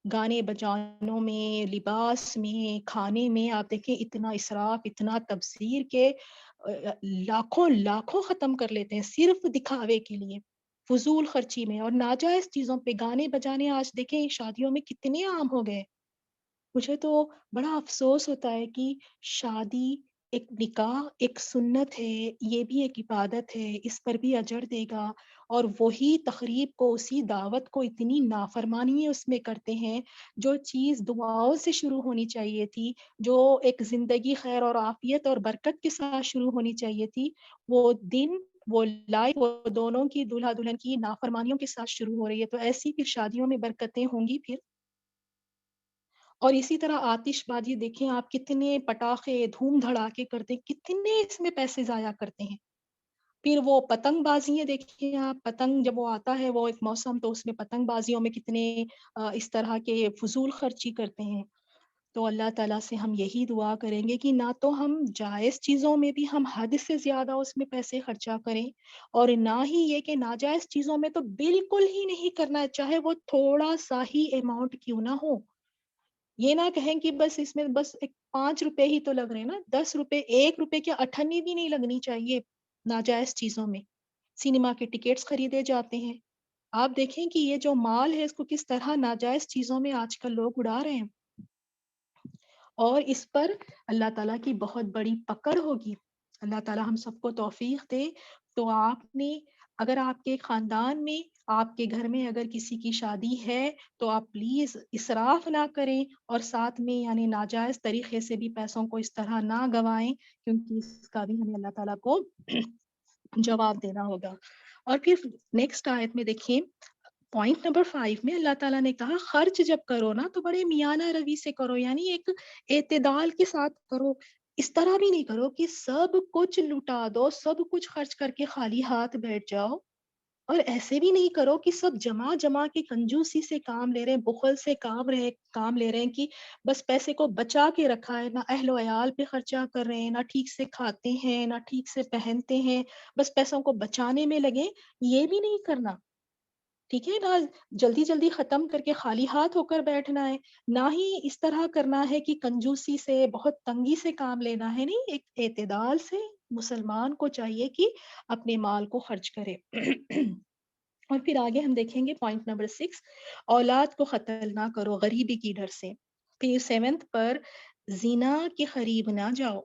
گانے بجانوں میں، لباس میں، کھانے میں، آپ دیکھیں اتنا اسراف، اتنا تبذیر کے لاکھوں لاکھوں ختم کر لیتے ہیں صرف دکھاوے کے لیے، فضول خرچی میں اور ناجائز چیزوں پہ. گانے بجانے آج دیکھیں شادیوں میں کتنے عام ہو گئے. مجھے تو بڑا افسوس ہوتا ہے کہ شادی ایک نکاح ایک سنت ہے، یہ بھی ایک عبادت ہے، اس پر بھی اجر دے گا، اور وہی تقریب کو، اسی دعوت کو اتنی نافرمانی اس میں کرتے ہیں. جو چیز دعاؤں سے شروع ہونی چاہیے تھی، جو ایک زندگی خیر اور عافیت اور برکت کے ساتھ شروع ہونی چاہیے تھی، وہ دن، وہ لائف، وہ دونوں کی، دولہا دلہن کی نافرمانیوں کے ساتھ شروع ہو رہی ہے. تو ایسی پھر شادیوں میں برکتیں ہوں گی پھر؟ اور اسی طرح آتش بازی دیکھیں آپ، کتنے پٹاخے دھوم دھڑاکے کرتے ہیں، کتنے اس میں پیسے ضائع کرتے ہیں. پھر وہ پتنگ بازیاں دیکھیں آپ، پتنگ جب وہ آتا ہے وہ ایک موسم، تو اس میں پتنگ بازیوں میں کتنے اس طرح کے فضول خرچی کرتے ہیں. تو اللہ تعالیٰ سے ہم یہی دعا کریں گے کہ نہ تو ہم جائز چیزوں میں بھی ہم حد سے زیادہ اس میں پیسے خرچہ کریں، اور نہ ہی یہ کہ ناجائز چیزوں میں تو بالکل ہی نہیں کرنا ہے، چاہے وہ تھوڑا سا ہی اماؤنٹ کیوں نہ ہو. یہ نہ کہیں کہ بس اس میں بس ایک 5 روپے ہی تو لگ رہے ہیں نا، 10 روپے، 1 روپے کیا، اٹھنی بھی نہیں لگنی چاہیے ناجائز چیزوں میں. سینما کے ٹکٹس خریدے جاتے ہیں، آپ دیکھیں کہ یہ جو مال ہے اس کو کس طرح ناجائز چیزوں میں آج کل لوگ اڑا رہے ہیں، اور اس پر اللہ تعالیٰ کی بہت بڑی پکڑ ہوگی. اللہ تعالیٰ ہم سب کو توفیق دے. تو آپ نے، اگر آپ کے خاندان میں، آپ کے گھر میں اگر کسی کی شادی ہے تو آپ پلیز اسراف نہ کریں، اور ساتھ میں یعنی ناجائز طریقے سے بھی پیسوں کو اس طرح نہ گوائیں، کیونکہ اس کا بھی ہمیں اللہ تعالیٰ کو جواب دینا ہوگا. اور پھر نیکسٹ آیت میں دیکھیں، پوائنٹ نمبر 5 میں اللہ تعالیٰ نے کہا خرچ جب کرو نا تو بڑے میانہ روی سے کرو، یعنی ایک اعتدال کے ساتھ کرو. اس طرح بھی نہیں کرو کہ سب کچھ لٹا دو، سب کچھ خرچ کر کے خالی ہاتھ بیٹھ جاؤ، اور ایسے بھی نہیں کرو کہ سب جمع جمع کے کنجوسی سے کام لے رہے ہیں، بخل سے کام لے رہے ہیں، کہ بس پیسے کو بچا کے رکھا ہے، نہ اہل و عیال پہ خرچہ کر رہے ہیں، نہ ٹھیک سے کھاتے ہیں، نہ ٹھیک سے پہنتے ہیں، بس پیسوں کو بچانے میں لگے. یہ بھی نہیں کرنا، ٹھیک ہے نا؟ جلدی جلدی ختم کر کے خالی ہاتھ ہو کر بیٹھنا ہے. نہ ہی اس طرح کرنا ہے کہ کنجوسی سے، بہت تنگی سے کام لینا ہے، نہیں، ایک اعتدال سے مسلمان کو چاہیے کہ اپنے مال کو خرچ کرے. اور پھر آگے ہم دیکھیں گے پوائنٹ نمبر 6، اولاد کو قتل نہ کرو غریبی کی ڈر سے. پھر 7 پر زنا کے قریب نہ جاؤ.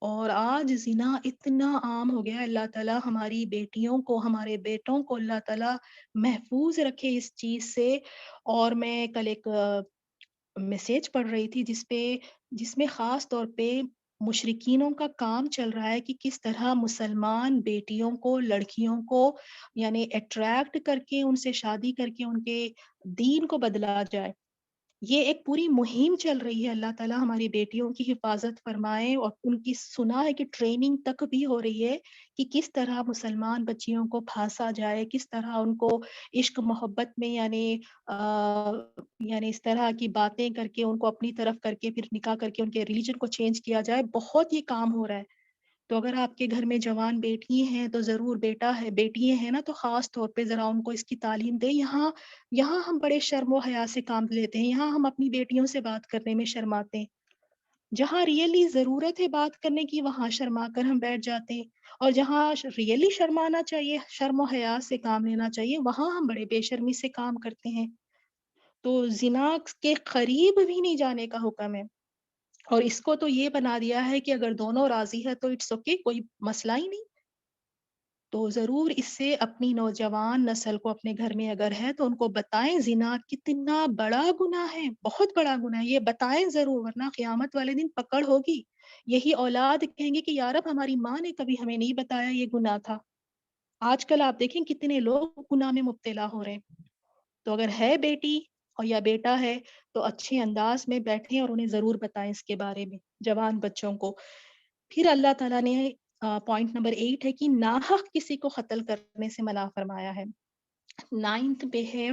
اور آج زنا اتنا عام ہو گیا، اللہ تعالیٰ ہماری بیٹیوں کو، ہمارے بیٹوں کو اللہ تعالیٰ محفوظ رکھے اس چیز سے. اور میں کل ایک میسیج پڑھ رہی تھی جس میں خاص طور پہ مشرکینوں کا کام چل رہا ہے کہ کس طرح مسلمان بیٹیوں کو، لڑکیوں کو یعنی اٹریکٹ کر کے ان سے شادی کر کے ان کے دین کو بدلا جائے. یہ ایک پوری مہم چل رہی ہے. اللہ تعالیٰ ہماری بیٹیوں کی حفاظت فرمائے، اور ان کی سنا ہے کہ ٹریننگ تک بھی ہو رہی ہے کہ کس طرح مسلمان بچیوں کو پھانسا جائے، کس طرح ان کو عشق محبت میں یعنی اس طرح کی باتیں کر کے ان کو اپنی طرف کر کے پھر نکاح کر کے ان کے ریلیجن کو چینج کیا جائے. بہت یہ کام ہو رہا ہے. تو اگر آپ کے گھر میں جوان بیٹی ہیں تو ضرور، بیٹا ہے، بیٹیاں ہیں نا، تو خاص طور پہ ذرا ان کو اس کی تعلیم دیں. یہاں ہم بڑے شرم و حیا سے کام لیتے ہیں، یہاں ہم اپنی بیٹیوں سے بات کرنے میں شرماتے ہیں. جہاں ریئلی ضرورت ہے بات کرنے کی وہاں شرما کر ہم بیٹھ جاتے ہیں، اور جہاں ریئلی شرمانا چاہیے، شرم و حیا سے کام لینا چاہیے، وہاں ہم بڑے بے شرمی سے کام کرتے ہیں. تو زنا کے قریب بھی نہیں جانے کا حکم ہے. اور اس کو تو یہ بنا دیا ہے کہ اگر دونوں راضی ہے تو اٹس اوکے، کوئی مسئلہ ہی نہیں. تو ضرور اس سے اپنی نوجوان نسل کو اپنے گھر میں اگر ہے تو ان کو بتائیں زنا کتنا بڑا گناہ ہے، بہت بڑا گناہ ہے. یہ بتائیں ضرور، ورنہ قیامت والے دن پکڑ ہوگی. یہی اولاد کہیں گے کہ یا رب ہماری ماں نے کبھی ہمیں نہیں بتایا یہ گناہ تھا. آج کل آپ دیکھیں کتنے لوگ گناہ میں مبتلا ہو رہے ہیں. تو اگر ہے بیٹی اور یا بیٹا ہے تو اچھے انداز میں بیٹھیں اور انہیں ضرور بتائیں اس کے بارے میں، جوان بچوں کو. پھر اللہ تعالیٰ نے پوائنٹ نمبر 8 ہے کہ ناحق کسی کو قتل کرنے سے منع فرمایا ہے. 9 پہ ہے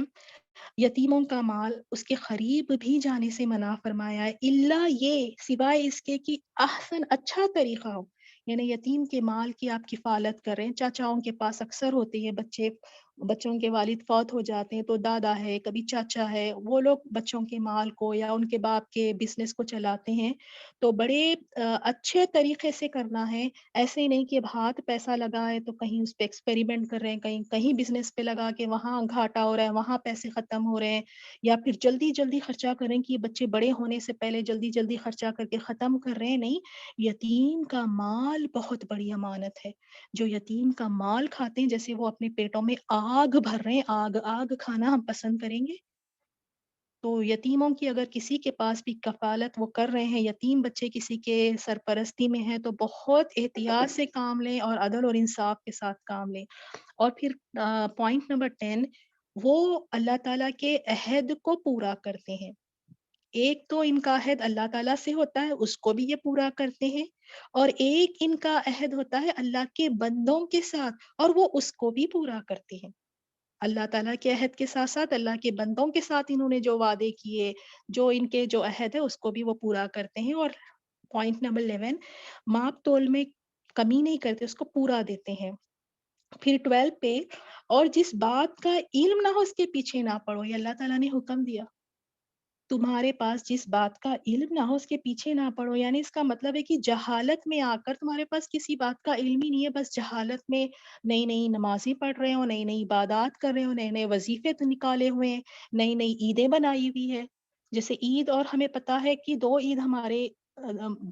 یتیموں کا مال اس کے قریب بھی جانے سے منع فرمایا ہے، الا یہ سوائے اس کے کہ احسن اچھا طریقہ ہو. یعنی یتیم کے مال کی آپ کفالت کر رہے ہیں، چاچاؤں کے پاس اکثر ہوتے ہیں بچے، بچوں کے والد فوت ہو جاتے ہیں تو دادا ہے، کبھی چاچا ہے، وہ لوگ بچوں کے مال کو یا ان کے باپ کے بزنس کو چلاتے ہیں، تو بڑے اچھے طریقے سے کرنا ہے۔ ایسے ہی نہیں کہ اب ہاتھ پیسہ لگا ہے تو کہیں اس پہ ایکسپیریمنٹ کر رہے ہیں، کہیں کہیں بزنس پہ لگا کے وہاں گھاٹا ہو رہا ہے، وہاں پیسے ختم ہو رہے ہیں، یا پھر جلدی جلدی خرچہ کریں کہ یہ بچے بڑے ہونے سے پہلے جلدی جلدی خرچہ کر کے ختم کر رہے ہیں۔ نہیں، یتیم کا مال بہت بڑی امانت ہے۔ جو یتیم کا مال کھاتے ہیں جیسے وہ اپنے پیٹوں میں آگ بھر رہے ہیں، آگ آگ کھانا ہم پسند کریں گے؟ تو یتیموں کی اگر کسی کے پاس بھی کفالت وہ کر رہے ہیں، یتیم بچے کسی کے سرپرستی میں ہیں، تو بہت احتیاط سے کام لیں اور عدل اور انصاف کے ساتھ کام لیں۔ اور پھر پوائنٹ نمبر 10، وہ اللہ تعالیٰ کے عہد کو پورا کرتے ہیں۔ ایک تو ان کا عہد اللہ تعالیٰ سے ہوتا ہے، اس کو بھی یہ پورا کرتے ہیں، اور ایک ان کا عہد ہوتا ہے اللہ کے بندوں کے ساتھ، اور وہ اس کو بھی پورا کرتے ہیں۔ اللہ تعالیٰ کے عہد کے ساتھ ساتھ اللہ کے بندوں کے ساتھ انہوں نے جو وعدے کیے، جو ان کے جو عہد ہے، اس کو بھی وہ پورا کرتے ہیں۔ اور پوائنٹ نمبر 11، ماپ تول میں کمی نہیں کرتے، اس کو پورا دیتے ہیں۔ پھر 12 پہ، اور جس بات کا علم نہ ہو اس کے پیچھے نہ پڑو، یہ اللہ تعالیٰ نے حکم دیا۔ تمہارے پاس جس بات کا علم نہ ہو اس کے پیچھے نہ پڑو، یعنی اس کا مطلب ہے کہ جہالت میں آ کر تمہارے پاس کسی بات کا علم ہی نہیں ہے، بس جہالت میں نئی نئی نمازیں پڑھ رہے ہو، نئی نئی عبادات کر رہے ہو، نئے نئے وظیفے تو نکالے ہوئے ہیں، نئی نئی عیدیں بنائی ہوئی ہے۔ جیسے عید، اور ہمیں پتا ہے کہ 2 عید ہمارے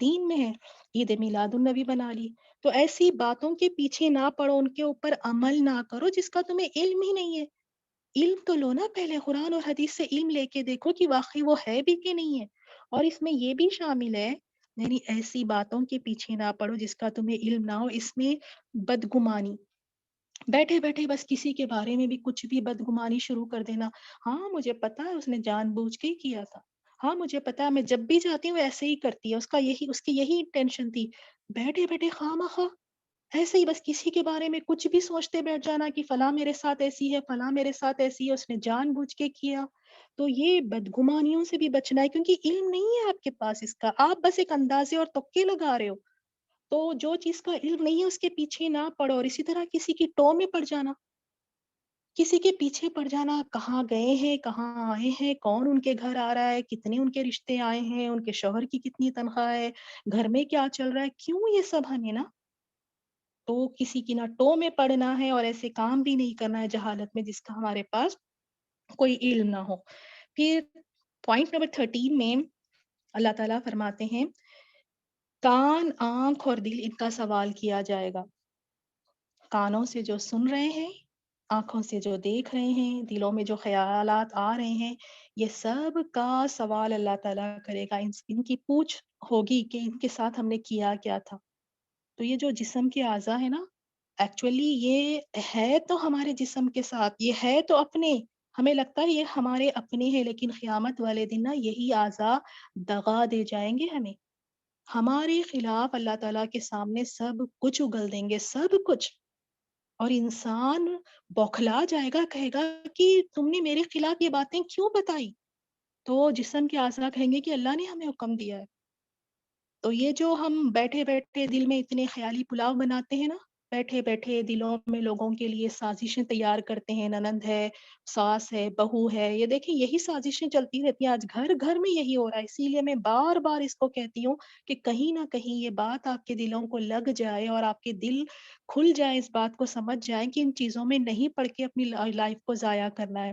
دین میں ہے، عید میلاد النبی بنا لی۔ تو ایسی باتوں کے پیچھے نہ پڑو، ان کے اوپر عمل نہ کرو جس کا تمہیں علم ہی نہیں ہے۔ علم تو لو نا، پہلے قرآن اور حدیث سے علم لے کے دیکھو کہ واقعی وہ ہے بھی کہ نہیں ہے۔ اور اس میں یہ بھی شامل ہے، یعنی ایسی باتوں کے پیچھے نہ پڑو جس کا تمہیں علم نہ ہو۔ اس میں بدگمانی، بیٹھے بیٹھے بس کسی کے بارے میں بھی کچھ بھی بدگمانی شروع کر دینا۔ ہاں مجھے پتا ہے اس نے جان بوجھ کے ہی کیا تھا، ہاں مجھے پتا ہے میں جب بھی جاتی ہوں ایسے ہی کرتی ہے، اس کی یہی انٹینشن تھی۔ بیٹھے بیٹھے خواہ ایسے ہی بس کسی کے بارے میں کچھ بھی سوچتے بیٹھ جانا کہ فلاں میرے ساتھ ایسی ہے، فلاں میرے ساتھ ایسی ہے، اس نے جان بوجھ کے کیا۔ تو یہ بدگمانیوں سے بھی بچنا ہے، کیونکہ علم نہیں ہے آپ کے پاس اس کا، آپ بس ایک اندازے اور تکے لگا رہے ہو۔ تو جو چیز کا علم نہیں ہے اس کے پیچھے نہ پڑو۔ اور اسی طرح کسی کی ٹو میں پڑ جانا، کسی کے پیچھے پڑ جانا، کہاں گئے ہیں، کہاں آئے ہیں، کون ان کے گھر آ رہا ہے، کتنے ان کے رشتے آئے ہیں، ان کے شوہر کی کتنی تنخواہ ہے، گھر میں کیا چل رہا ہے، کیوں یہ سب ہمیں نا؟ تو کسی کی نہ ٹو میں پڑنا ہے اور ایسے کام بھی نہیں کرنا ہے جہالت میں جس کا ہمارے پاس کوئی علم نہ ہو۔ پھر پوائنٹ نمبر 13 میں اللہ تعالیٰ فرماتے ہیں، کان، آنکھ اور دل، ان کا سوال کیا جائے گا۔ کانوں سے جو سن رہے ہیں، آنکھوں سے جو دیکھ رہے ہیں، دلوں میں جو خیالات آ رہے ہیں، یہ سب کا سوال اللہ تعالیٰ کرے گا۔ ان کی پوچھ ہوگی کہ ان کے ساتھ ہم نے کیا کیا تھا۔ تو یہ جو جسم کے اعضاء ہے نا، ایکچولی یہ ہے تو ہمارے جسم کے ساتھ، یہ ہے تو اپنے، ہمیں لگتا ہے یہ ہمارے اپنے ہیں، لیکن قیامت والے دن نا یہی اعضاء دغا دے جائیں گے ہمیں، ہمارے خلاف اللہ تعالیٰ کے سامنے سب کچھ اگل دیں گے، سب کچھ۔ اور انسان بوکھلا جائے گا، کہے گا کہ تم نے میرے خلاف یہ باتیں کیوں بتائی؟ تو جسم کے اعضاء کہیں گے کہ اللہ نے ہمیں حکم دیا ہے۔ تو یہ جو ہم بیٹھے بیٹھے دل میں اتنے خیالی پلاؤ بناتے ہیں نا، بیٹھے بیٹھے دلوں میں لوگوں کے لیے سازشیں تیار کرتے ہیں، ننند ہے، ساس ہے، بہو ہے، یہ دیکھیں یہی سازشیں چلتی رہتی ہیں، آج گھر گھر میں یہی ہو رہا ہے۔ اسی لیے میں بار بار اس کو کہتی ہوں کہ کہیں نہ کہیں یہ بات آپ کے دلوں کو لگ جائے اور آپ کے دل کھل جائے، اس بات کو سمجھ جائیں کہ ان چیزوں میں نہیں پڑ کے اپنی لائف کو ضائع کرنا ہے۔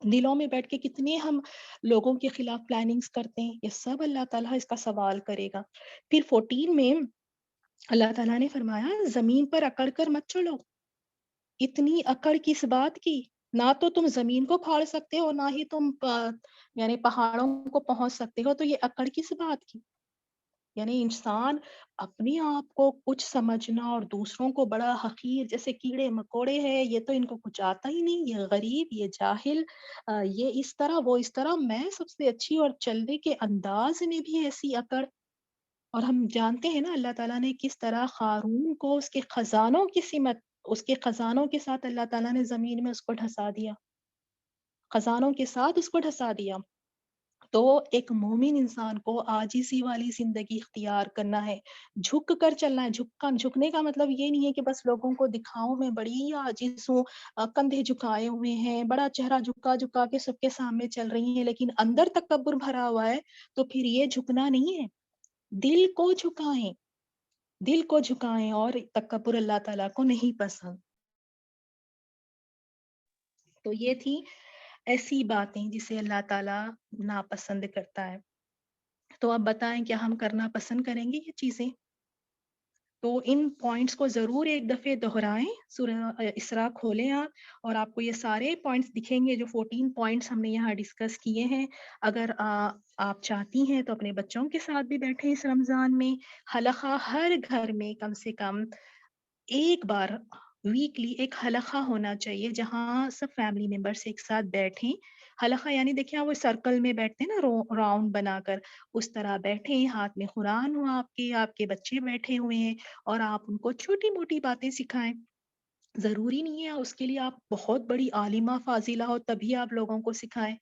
دلوں میں بیٹھ کے کتنے ہم لوگوں کے خلاف پلاننگز کرتے ہیں، یہ سب اللہ تعالیٰ اس کا سوال کرے گا۔ پھر 14 میں اللہ تعالیٰ نے فرمایا، زمین پر اکڑ کر مت چلو۔ اتنی اکڑ کس بات کی؟ نہ تو تم زمین کو پھاڑ سکتے ہو، نہ ہی تم یعنی پہاڑوں کو پہنچ سکتے ہو، تو یہ اکڑ کس بات کی؟ یعنی انسان اپنے آپ کو کچھ سمجھنا اور دوسروں کو بڑا حقیر، جیسے کیڑے مکوڑے ہیں، یہ تو ان کو کچھ آتا ہی نہیں، یہ غریب، یہ جاہل، یہ اس طرح وہ اس طرح، میں سب سے اچھی، اور چلنے کے انداز میں بھی ایسی اکڑ۔ اور ہم جانتے ہیں نا اللہ تعالیٰ نے کس طرح قارون کو اس کے خزانوں کی سمت، اس کے خزانوں کے ساتھ اللہ تعالیٰ نے زمین میں اس کو ڈھسا دیا، خزانوں کے ساتھ اس کو ڈھسا دیا۔ تو ایک مومن انسان کو عاجزی والی زندگی اختیار کرنا ہے، جھک کر چلنا ہے۔ جھکنے کا مطلب یہ نہیں ہے کہ بس لوگوں کو دکھاؤں میں بڑی عاجز ہوں، کندھے جھکائے ہوئے ہیں، بڑا چہرہ جھکا جھکا کے سب کے سامنے چل رہی ہیں، لیکن اندر تکبر بھرا ہوا ہے، تو پھر یہ جھکنا نہیں ہے۔ دل کو جھکائیں، دل کو جھکائیں، اور تکبر اللہ تعالیٰ کو نہیں پسند۔ تو یہ تھی ایسی باتیں جسے اللہ تعالیٰ ناپسند کرتا ہے۔ تو اب بتائیں کیا ہم کرنا پسند کریں گے یہ چیزیں؟ تو ان پوائنٹس کو ضرور ایک دفعے دہرائیں، سورہ اسراء کھولیں آپ، اور آپ کو یہ سارے پوائنٹس دکھیں گے جو 14 پوائنٹس ہم نے یہاں ڈسکس کیے ہیں۔ اگر آپ چاہتی ہیں تو اپنے بچوں کے ساتھ بھی بیٹھیں اس رمضان میں، حلقہ ہر گھر میں کم سے کم ایک بار ویکلی ایک حلقہ ہونا چاہیے جہاں سب فیملی ممبرس ایک ساتھ بیٹھیں۔ حلقہ یعنی دیکھیں وہ سرکل میں بیٹھتے ہیں نا، راؤنڈ بنا کر، اس طرح بیٹھیں، ہاتھ میں قرآن ہو، آپ کے بچے بیٹھے ہوئے ہیں، اور آپ ان کو چھوٹی موٹی باتیں سکھائیں۔ ضروری نہیں ہے اس کے لیے آپ بہت بڑی عالمہ فاضلہ ہو تبھی آپ لوگوں کو سکھائیں،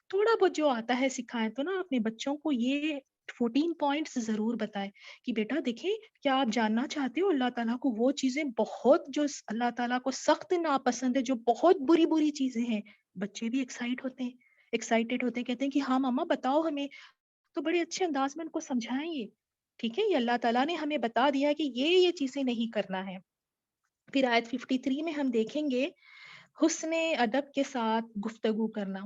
تھوڑا بہت جو آتا ہے سکھائیں۔ تو نا اپنے بچوں کو یہ 14 پوائنٹس ضرور بتائیں کہ بیٹا دیکھیں، کیا آپ جاننا چاہتے ہو اللہ تعالیٰ کو وہ چیزیں بہت جو اللہ تعالیٰ کو سخت ناپسند ہے، جو بہت بری بری چیزیں ہیں۔ بچے بھی ایکسائٹیڈ ہوتے ہیں، کہتے ہیں کہ ہاں ماما بتاؤ ہمیں، تو بڑے اچھے انداز میں ان کو سمجھائیں یہ، ٹھیک ہے، یہ اللہ تعالیٰ نے ہمیں بتا دیا کہ یہ چیزیں نہیں کرنا ہے۔ پھر آیت 53 میں ہم دیکھیں گے حسن ادب کے ساتھ گفتگو کرنا۔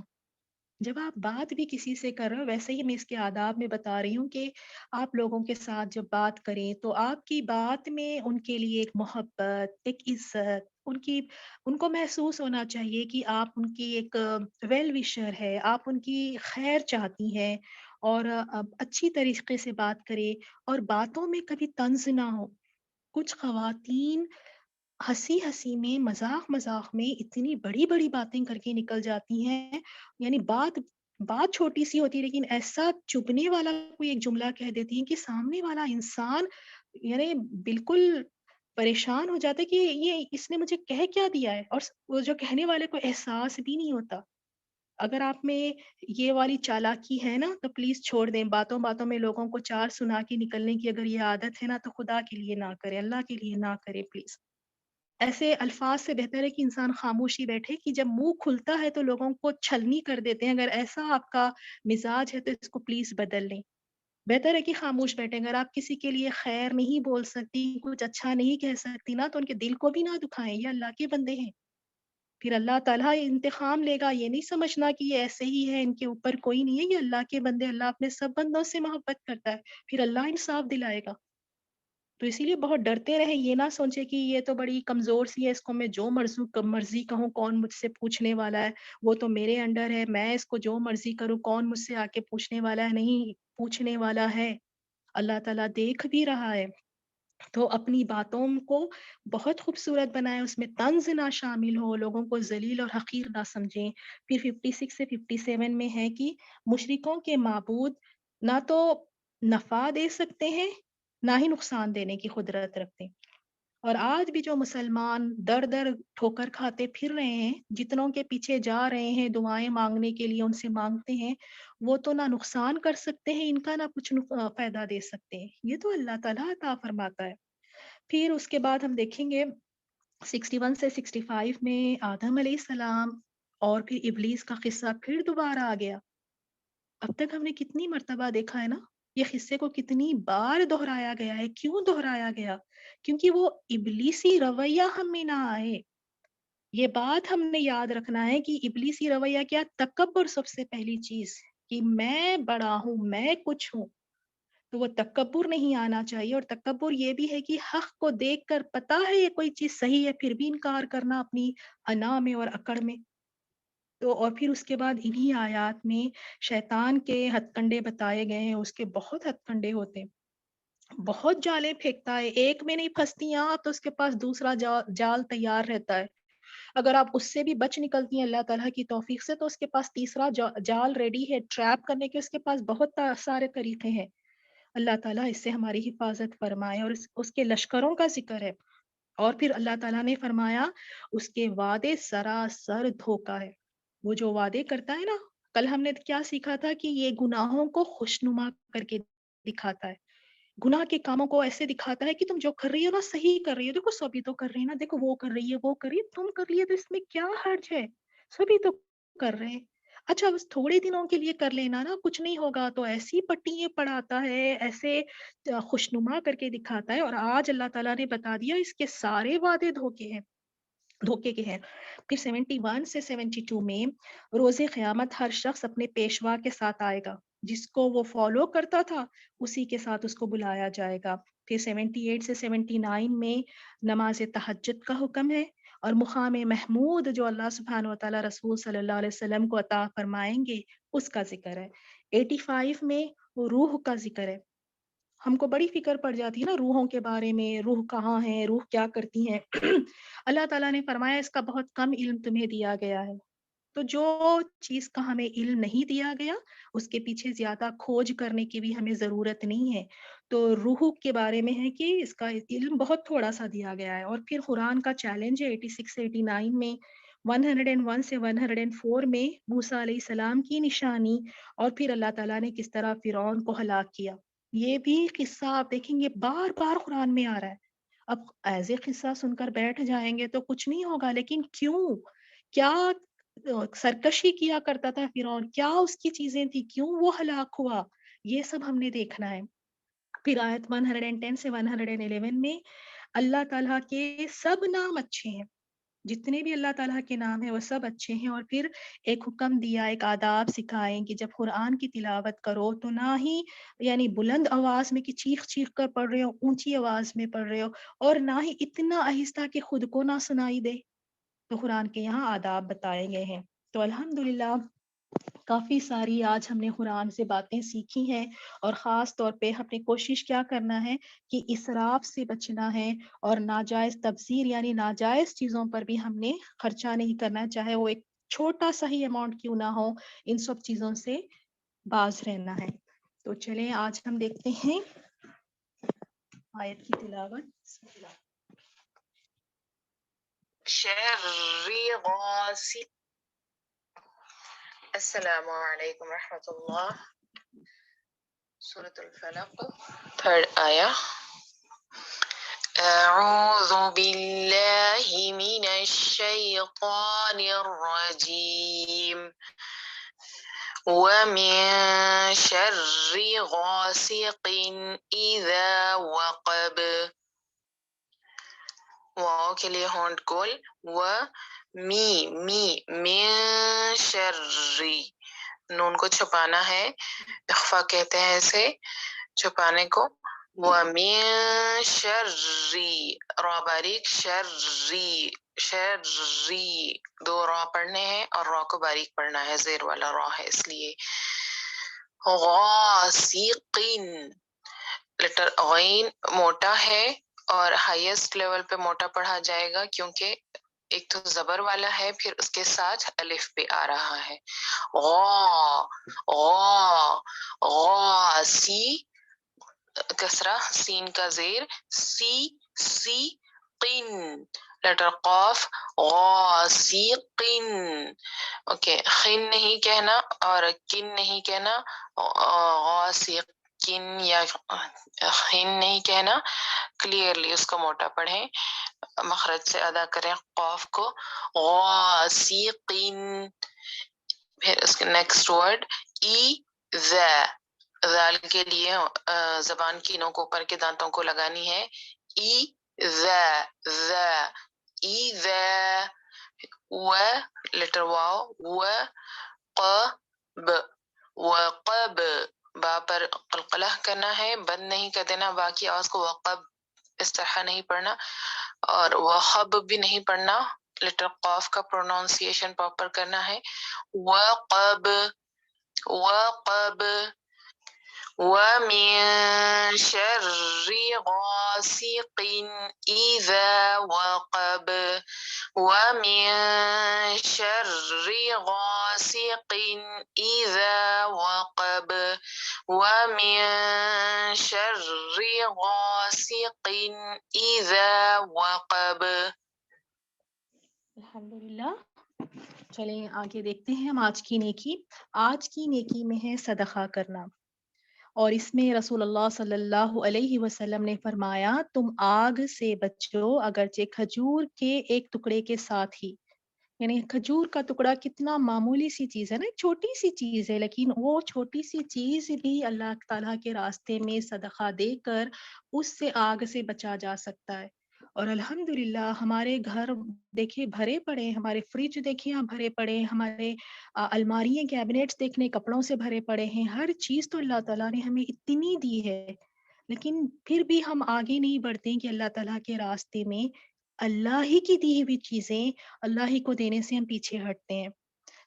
جب آپ بات بھی کسی سے کر رہے ہو، ویسے ہی میں اس کے آداب میں بتا رہی ہوں کہ آپ لوگوں کے ساتھ جب بات کریں تو آپ کی بات میں ان کے لیے ایک محبت، ایک عزت، ان کو محسوس ہونا چاہیے کہ آپ ان کی ایک ویل وشر ہے، آپ ان کی خیر چاہتی ہیں، اور اچھی طریقے سے بات کریں، اور باتوں میں کبھی طنز نہ ہو۔ کچھ خواتین ہنسی ہنسی میں، مذاق مذاق میں اتنی بڑی بڑی باتیں کر کے نکل جاتی ہیں، یعنی بات چھوٹی سی ہوتی ہے لیکن ایسا چبھنے والا کوئی ایک جملہ کہہ دیتی ہیں کہ سامنے والا انسان یعنی بالکل پریشان ہو جاتا ہے کہ یہ اس نے مجھے کہہ کیا دیا ہے، اور وہ جو کہنے والے کو احساس بھی نہیں ہوتا۔ اگر آپ میں یہ والی چالاکی ہے نا تو پلیز چھوڑ دیں، باتوں باتوں میں لوگوں کو چار سنا کے نکلنے کی اگر یہ عادت ہے نا تو خدا کے لیے نہ کرے، اللہ کے لیے نہ کرے پلیز۔ ایسے الفاظ سے بہتر ہے کہ انسان خاموشی بیٹھے، کہ جب منہ کھلتا ہے تو لوگوں کو چھلنی کر دیتے ہیں۔ اگر ایسا آپ کا مزاج ہے تو اس کو پلیز بدل لیں۔ بہتر ہے کہ خاموش بیٹھیں۔ اگر آپ کسی کے لیے خیر نہیں بول سکتی، کچھ اچھا نہیں کہہ سکتی نا، تو ان کے دل کو بھی نہ دکھائیں، یہ اللہ کے بندے ہیں۔ پھر اللہ تعالیٰ انتقام لے گا، یہ نہیں سمجھنا کہ یہ ایسے ہی ہے، ان کے اوپر کوئی نہیں ہے، یہ اللہ کے بندے، اللہ اپنے سب بندوں سے محبت کرتا ہے، پھر اللہ انصاف دلائے گا۔ تو اسی لیے بہت ڈرتے رہیں، یہ نہ سوچے کہ یہ تو بڑی کمزور سی ہے، اس کو میں جو مرضی کہوں، کون مجھ سے پوچھنے والا ہے، وہ تو میرے انڈر ہے، میں اس کو جو مرضی کروں، کون مجھ سے آ کے پوچھنے والا ہے۔ نہیں، پوچھنے والا ہے، اللہ تعالیٰ دیکھ بھی رہا ہے۔ تو اپنی باتوں کو بہت خوبصورت بنائیں، اس میں طنز نہ شامل ہو، لوگوں کو ذلیل اور حقیر نہ سمجھیں۔ پھر 56 سے 57 میں ہے کہ مشرکوں کے معبود نہ تو نفع دے سکتے ہیں، نہ ہی نقصان دینے کی قدرت رکھتے ہیں۔ اور آج بھی جو مسلمان در در ٹھوکر کھاتے پھر رہے ہیں، جتنوں کے پیچھے جا رہے ہیں دعائیں مانگنے کے لیے، ان سے مانگتے ہیں، وہ تو نہ نقصان کر سکتے ہیں ان کا، نہ کچھ فائدہ دے سکتے ہیں، یہ تو اللہ تعالیٰ عطا فرماتا ہے۔ پھر اس کے بعد ہم دیکھیں گے 61 سے 65 میں آدم علیہ السلام اور پھر ابلیس کا قصہ پھر دوبارہ آ گیا۔ اب تک ہم نے کتنی مرتبہ دیکھا ہے نا، یہ قصے کو کتنی بار دہرایا گیا ہے۔ کیوں دہرایا گیا؟ کیونکہ وہ ابلیسی رویہ ہم میں نہ آئے۔ یہ بات ہم نے یاد رکھنا ہے کہ ابلیسی رویہ کیا؟ تکبر سب سے پہلی چیز، کہ میں بڑا ہوں، میں کچھ ہوں، تو وہ تکبر نہیں آنا چاہیے۔ اور تکبر یہ بھی ہے کہ حق کو دیکھ کر پتا ہے یہ کوئی چیز صحیح ہے پھر بھی انکار کرنا اپنی انا میں اور اکڑ میں۔ تو اور پھر اس کے بعد انہی آیات میں شیطان کے ہتھ کنڈے بتائے گئے ہیں، اس کے بہت ہتھ کنڈے ہوتے ہیں، بہت جالیں پھینکتا ہے، ایک میں نہیں پھنستی آپ تو اس کے پاس دوسرا جال تیار رہتا ہے۔ اگر آپ اس سے بھی بچ نکلتی ہیں اللہ تعالیٰ کی توفیق سے تو اس کے پاس تیسرا جال ریڈی ہے، ٹریپ کرنے کے اس کے پاس بہت سارے طریقے ہیں۔ اللہ تعالیٰ اس سے ہماری حفاظت فرمائے، اور اس کے لشکروں کا ذکر ہے۔ اور پھر اللہ تعالیٰ نے فرمایا اس کے وعدے سراسر دھوکا ہے۔ وہ جو وعدے کرتا ہے نا کل ہم نے کیا سیکھا تھا کہ یہ گناہوں کو خوشنما کر کے دکھاتا ہے، گناہ کے کاموں کو ایسے دکھاتا ہے کہ تم جو کر رہی ہو نا صحیح کر رہی ہو، دیکھو سبھی تو کر رہے ہیں نا، دیکھو وہ کر رہی ہے وہ کر رہی ہے، تم کر لیے تو اس میں کیا حرج ہے، سبھی تو کر رہے ہیں، اچھا بس تھوڑے دنوں کے لیے کر لینا نا، کچھ نہیں ہوگا، تو ایسی پٹیاں پڑھاتا ہے، ایسے خوشنما کر کے دکھاتا ہے، اور آج اللہ تعالیٰ نے بتا دیا اس کے سارے وعدے دھوکے کے ہیں۔ پھر 71 سے 72 میں روز قیامت ہر شخص اپنے پیشوا کے ساتھ آئے گا، جس کو وہ فالو کرتا تھا اسی کے ساتھ اس کو بلایا جائے گا۔ پھر 78 سے 79 میں نماز تہجد کا حکم ہے، اور مقام محمود جو اللہ سبحانہ و تعالیٰ رسول صلی اللہ علیہ وسلم کو عطا فرمائیں گے اس کا ذکر ہے۔ 85 میں روح کا ذکر ہے، ہم کو بڑی فکر پڑ جاتی ہے نا روحوں کے بارے میں، روح کہاں ہے، روح کیا کرتی ہیں اللہ تعالیٰ نے فرمایا اس کا بہت کم علم تمہیں دیا گیا ہے، تو جو چیز کا ہمیں علم نہیں دیا گیا اس کے پیچھے زیادہ کھوج کرنے کی بھی ہمیں ضرورت نہیں ہے، تو روح کے بارے میں ہے کہ اس کا علم بہت تھوڑا سا دیا گیا ہے۔ اور پھر قرآن کا چیلنج ہے 86 سے 89 میں، 101 سے 104 میں موسیٰ علیہ السلام کی نشانی، اور پھر اللہ تعالیٰ نے کس طرح فرعون کو ہلاک کیا، یہ بھی قصہ آپ دیکھیں گے بار بار قرآن میں آ رہا ہے۔ اب ایز اے قصہ سن کر بیٹھ جائیں گے تو کچھ نہیں ہوگا، لیکن کیوں، کیا سرکشی کیا کرتا تھا فرعون، کیا اس کی چیزیں تھی، کیوں وہ ہلاک ہوا، یہ سب ہم نے دیکھنا ہے۔ پھر آیت 110 سے 111 میں اللہ تعالیٰ کے سب نام اچھے ہیں، جتنے بھی اللہ تعالیٰ کے نام ہیں وہ سب اچھے ہیں، اور پھر ایک حکم دیا، ایک آداب سکھائیں کہ جب قرآن کی تلاوت کرو تو نہ ہی یعنی بلند آواز میں کہ چیخ چیخ کر پڑھ رہے ہو، اونچی آواز میں پڑھ رہے ہو، اور نہ ہی اتنا آہستہ کہ خود کو نہ سنائی دے، تو قرآن کے یہاں آداب بتائے گئے ہیں۔ تو الحمدللہ کافی ساری آج ہم نے قرآن سے باتیں سیکھی ہیں، اور خاص طور پہ ہم نے کوشش کیا کرنا ہے کہ اسراف سے بچنا ہے، اور ناجائز تبذیر یعنی ناجائز چیزوں پر بھی ہم نے خرچہ نہیں کرنا، چاہے وہ ایک چھوٹا سا ہی اماؤنٹ کیوں نہ ہو، ان سب چیزوں سے باز رہنا ہے۔ تو چلیں آج ہم دیکھتے ہیں آیت کی تلاوت۔ بسم اللہ۔ شر غاسق، السلام علیکم ورحمۃ اللہ، سورة الفلق، تھرڈ آیا۔ اعوذ باللہ من الشیطان الرجیم، ومن شر غاسق اذا وقب، واو کے لیے ہونٹ گول، و می من شرری، نون کو چھپانا ہے، اخفا کہتے ہیں اسے چھپانے کو، ومن شرری، را باریک، شرری دو را پڑھنے ہیں، اور را کو باریک پڑھنا ہے، زیر والا را ہے اس لیے، غاسقین، لیٹر غین موٹا ہے، اور ہائیسٹ لیول پہ موٹا پڑھا جائے گا کیونکہ ایک تو زبر والا ہے، پھر اس کے ساتھ الف بھی آ رہا ہے، غاسی کسرہ، سین کا زیر، سی قن، لیٹر قاف، غاسقن، اوکے، خن نہیں کہنا اور کن نہیں کہنا، غاسقن یا خن نہیں کہنا، کلیئرلی اس کو موٹا پڑھیں، مخرج سے ادا کریں قاف کو، غاسقن، پھر اس کے نیکسٹ ورڈ ذال کے لیے زبان کی نوک اوپر کے دانتوں کو لگانی ہے، و لیٹر واو، وقب، با پر قلقلہ کرنا ہے، بند نہیں کر دینا، با کی آواز کو وقب اس طرح نہیں پڑھنا، اور وخب بھی نہیں پڑھنا، لیٹر قاف کا پروناؤنسیشن پراپر کرنا ہے، وقب، ومن شر غاسق إذا وقب، ومن شر غاسق إذا وقب، ومن شر غاسق إذا وقب۔ الحمدللہ چلیں آگے دیکھتے ہیں ہم آج کی نیکی. آج کی نیکی میں ہے صدقہ کرنا، اور اس میں رسول اللہ صلی اللہ علیہ وسلم نے فرمایا تم آگ سے بچو اگرچہ کھجور کے ایک ٹکڑے کے ساتھ ہی. یعنی کھجور کا ٹکڑا کتنا معمولی سی چیز ہے نا، چھوٹی سی چیز ہے، لیکن وہ چھوٹی سی چیز بھی اللہ تعالیٰ کے راستے میں صدقہ دے کر اس سے آگ سے بچا جا سکتا ہے. اور الحمدللہ ہمارے گھر دیکھیے بھرے پڑے ہیں، ہمارے فریج دیکھیے بھرے پڑے ہیں، ہمارے الماریاں کیبنیٹس دیکھنے کپڑوں سے بھرے پڑے ہیں. ہر چیز تو اللہ تعالیٰ نے ہمیں اتنی دی ہے، لیکن پھر بھی ہم آگے نہیں بڑھتے ہیں کہ اللہ تعالیٰ کے راستے میں اللہ ہی کی دی ہوئی چیزیں اللہ ہی کو دینے سے ہم پیچھے ہٹتے ہیں.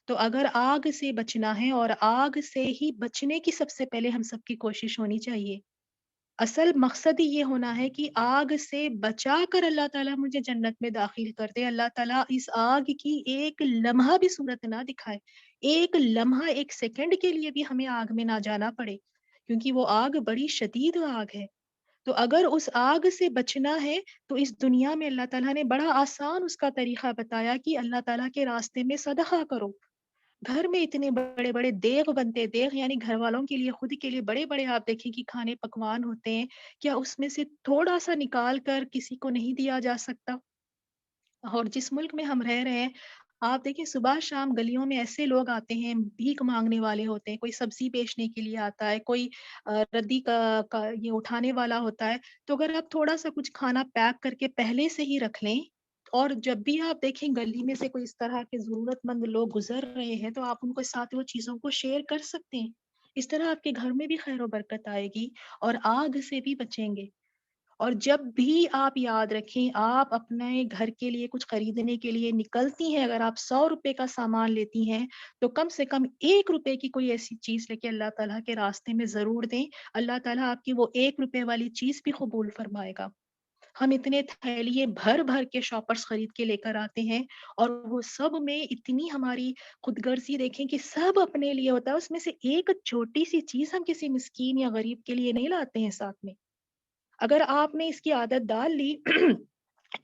تو اگر آگ سے بچنا ہے، اور آگ سے ہی بچنے کی سب سے پہلے ہم سب کی کوشش ہونی چاہیے. اصل مقصد ہی یہ ہونا ہے کہ آگ سے بچا کر اللہ تعالیٰ مجھے جنت میں داخل کر دے. اللہ تعالیٰ اس آگ کی ایک لمحہ بھی صورت نہ دکھائے، ایک لمحہ ایک سیکنڈ کے لیے بھی ہمیں آگ میں نہ جانا پڑے، کیونکہ وہ آگ بڑی شدید آگ ہے. تو اگر اس آگ سے بچنا ہے تو اس دنیا میں اللہ تعالیٰ نے بڑا آسان اس کا طریقہ بتایا کہ اللہ تعالیٰ کے راستے میں صدقہ کرو. گھر میں اتنے بڑے بڑے دیغ بنتے، دیغ یعنی گھر والوں کے لیے، خود کے لیے بڑے بڑے آپ دیکھیں کہ کھانے پکوان ہوتے ہیں، کیا اس میں سے تھوڑا سا نکال کر کسی کو نہیں دیا جا سکتا؟ اور جس ملک میں ہم رہ رہے ہیں آپ دیکھیں صبح شام گلیوں میں ایسے لوگ آتے ہیں، بھیک مانگنے والے ہوتے ہیں، کوئی سبزی بیچنے کے لیے آتا ہے، کوئی ردی کا یہ اٹھانے والا ہوتا ہے. تو اگر آپ تھوڑا سا کچھ کھانا پیک کر کے پہلے سے ہی رکھ لیں، اور جب بھی آپ دیکھیں گلی میں سے کوئی اس طرح کے ضرورت مند لوگ گزر رہے ہیں تو آپ ان کے ساتھ وہ چیزوں کو شیئر کر سکتے ہیں. اس طرح آپ کے گھر میں بھی خیر و برکت آئے گی اور آگ سے بھی بچیں گے. اور جب بھی آپ یاد رکھیں آپ اپنے گھر کے لیے کچھ خریدنے کے لیے نکلتی ہیں، اگر آپ 100 روپے کا سامان لیتی ہیں تو کم سے کم 1 روپے کی کوئی ایسی چیز لے کے اللہ تعالیٰ کے راستے میں ضرور دیں. اللہ تعالیٰ آپ کی وہ 1 روپے والی چیز بھی قبول فرمائے گا. ہم اتنے تھیلیے بھر بھر کے شاپرز خرید کے لے کر آتے ہیں، اور وہ سب میں اتنی ہماری خود غرضی دیکھیں کہ سب اپنے لیے ہوتا ہے، اس میں سے ایک چھوٹی سی چیز ہم کسی مسکین یا غریب کے لیے نہیں لاتے ہیں ساتھ میں. اگر آپ نے اس کی عادت ڈال لی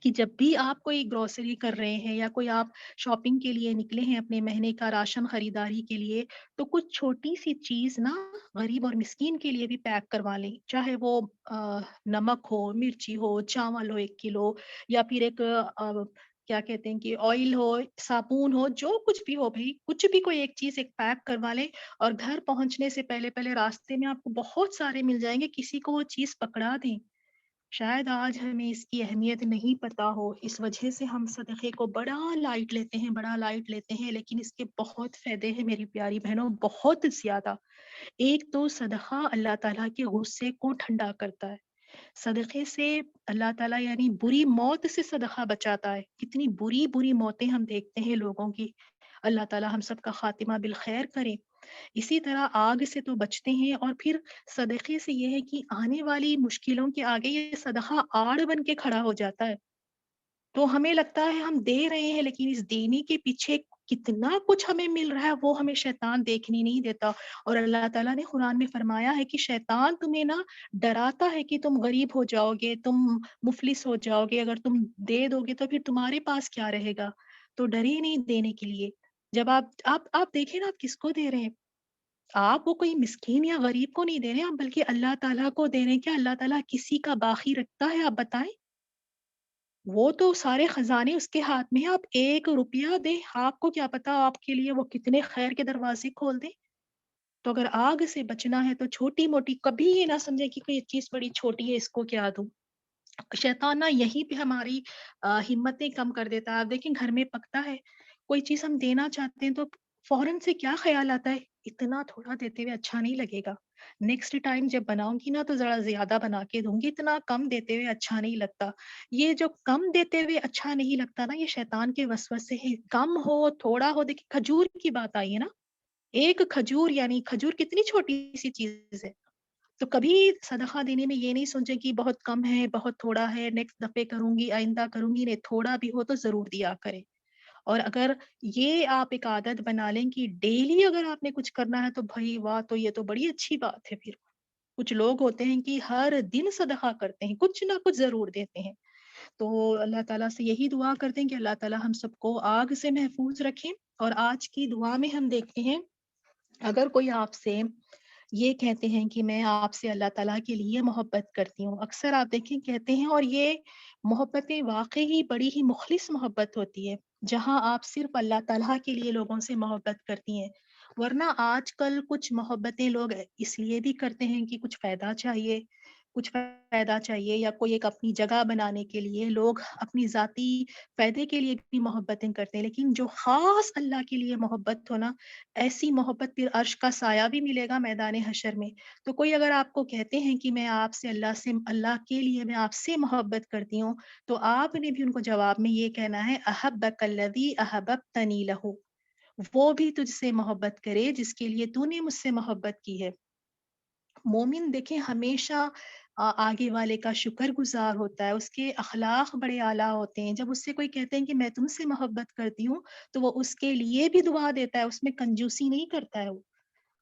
کہ جب بھی آپ کوئی گروسری کر رہے ہیں یا کوئی آپ شاپنگ کے لیے نکلے ہیں اپنے مہینے کا راشن خریداری کے لیے، تو کچھ چھوٹی سی چیز نا غریب اور مسکین کے لیے بھی پیک کروا لیں، چاہے وہ نمک ہو، مرچی ہو، چاول ہو 1 کلو، یا پھر ایک کیا کہتے ہیں کہ آئل ہو، صابن ہو، جو کچھ بھی ہو بھائی، کچھ بھی کوئی ایک چیز ایک پیک کروا لیں. اور گھر پہنچنے سے پہلے پہلے راستے میں آپ کو بہت سارے مل جائیں گے، کسی کو وہ چیز پکڑا دیں. شاید آج ہمیں اس کی اہمیت نہیں پتا ہو، اس وجہ سے ہم صدقے کو بڑا لائٹ لیتے ہیں، بڑا لائٹ لیتے ہیں، لیکن اس کے بہت فائدے ہیں میری پیاری بہنوں، بہت زیادہ. ایک تو صدقہ اللہ تعالیٰ کے غصے کو ٹھنڈا کرتا ہے. صدقے سے اللہ تعالیٰ یعنی بری موت سے صدقہ بچاتا ہے. کتنی بری بری موتیں ہم دیکھتے ہیں لوگوں کی، اللہ تعالیٰ ہم سب کا خاتمہ بالخیر کرے. اسی طرح آگ سے تو بچتے ہیں، اور پھر صدقے سے یہ ہے کہ آنے والی مشکلوں کے آگے یہ صدقہ آڑ بن کے کھڑا ہو جاتا ہے. تو ہمیں لگتا ہے ہم دے رہے ہیں، لیکن اس دینے کے پیچھے کتنا کچھ ہمیں مل رہا ہے وہ ہمیں شیطان دیکھنے نہیں دیتا. اور اللہ تعالیٰ نے قرآن میں فرمایا ہے کہ شیطان تمہیں نا ڈراتا ہے کہ تم غریب ہو جاؤ گے، تم مفلس ہو جاؤ گے، اگر تم دے دو گے تو پھر تمہارے پاس کیا رہے گا. تو ڈرے نہیں دینے کے لیے. جب آپ دیکھیں نا آپ کس کو دے رہے ہیں، آپ وہ کوئی مسکین یا غریب کو نہیں دے رہے آپ، بلکہ اللہ تعالیٰ کو دے رہے ہیں. کیا اللہ تعالیٰ کسی کا باقی رکھتا ہے؟ آپ بتائیں. وہ تو سارے خزانے اس کے ہاتھ میں ہیں. آپ 1 روپیہ دیں، آپ کو کیا پتا آپ کے لیے وہ کتنے خیر کے دروازے کھول دیں. تو اگر آگ سے بچنا ہے تو چھوٹی موٹی کبھی یہ نہ سمجھے کہ کوئی چیز بڑی چھوٹی ہے، اس کو کیا دوں. شیطان نہ یہیں پہ ہماری ہمتیں کم کر دیتا ہے. آپ دیکھیں گھر میں پکتا ہے کوئی چیز ہم دینا چاہتے ہیں تو فوراً سے کیا خیال آتا ہے، اتنا تھوڑا دیتے ہوئے اچھا نہیں لگے گا، نیکسٹ ٹائم جب بناؤں گی نا تو ذرا زیادہ بنا کے دوں گی، اتنا کم دیتے ہوئے اچھا نہیں لگتا. یہ جو کم دیتے ہوئے اچھا نہیں لگتا نا، یہ شیطان کے وسوسے ہے. کم ہو تھوڑا ہو، دیکھیں کھجور کی بات آئی ہے نا، ایک کھجور یعنی کھجور کتنی چھوٹی سی چیز ہے. تو کبھی صدقہ دینے میں یہ نہیں سوچیں کہ بہت کم ہے، بہت تھوڑا ہے، نیکسٹ دفعے کروں گی، آئندہ کروں گی. نہیں، تھوڑا بھی ہو تو ضرور دیا کرے. اور اگر یہ آپ ایک عادت بنا لیں کہ ڈیلی اگر آپ نے کچھ کرنا ہے تو بھائی واہ، تو یہ تو بڑی اچھی بات ہے. پھر کچھ لوگ ہوتے ہیں کہ ہر دن صدقہ کرتے ہیں، کچھ نہ کچھ ضرور دیتے ہیں. تو اللہ تعالیٰ سے یہی دعا کرتے ہیں کہ اللہ تعالیٰ ہم سب کو آگ سے محفوظ رکھیں اور آج کی دعا میں ہم دیکھتے ہیں اگر کوئی آپ سے یہ کہتے ہیں کہ میں آپ سے اللہ تعالیٰ کے لیے محبت کرتی ہوں، اکثر آپ دیکھیں کہتے ہیں، اور یہ محبتیں واقعی بڑی ہی مخلص محبت ہوتی ہے، جہاں آپ صرف اللہ تعالیٰ کے لیے لوگوں سے محبت کرتی ہیں۔ ورنہ آج کل کچھ محبتیں لوگ اس لیے بھی کرتے ہیں کہ کچھ فائدہ چاہیے یا کوئی ایک اپنی جگہ بنانے کے لیے، لوگ اپنی ذاتی فائدے کے لیے بھی محبتیں کرتے ہیں، لیکن جو خاص اللہ کے لیے محبت ہونا، ایسی محبت پھر عرش کا سایہ بھی ملے گا میدان حشر میں۔ تو کوئی اگر آپ کو کہتے ہیں کہ میں آپ سے اللہ کے لیے میں آپ سے محبت کرتی ہوں، تو آپ نے بھی ان کو جواب میں یہ کہنا ہے احبک الذی احببتنی لہ، وہ بھی تجھ سے محبت کرے جس کے لیے تو نے مجھ سے محبت کی ہے۔ مومن دیکھیں ہمیشہ آگے والے کا شکر گزار ہوتا ہے، اس کے اخلاق بڑے اعلیٰ ہوتے ہیں۔ جب اس سے کوئی کہتے ہیں کہ میں تم سے محبت کرتی ہوں، تو وہ اس کے لیے بھی دعا دیتا ہے، اس میں کنجوسی نہیں کرتا ہے،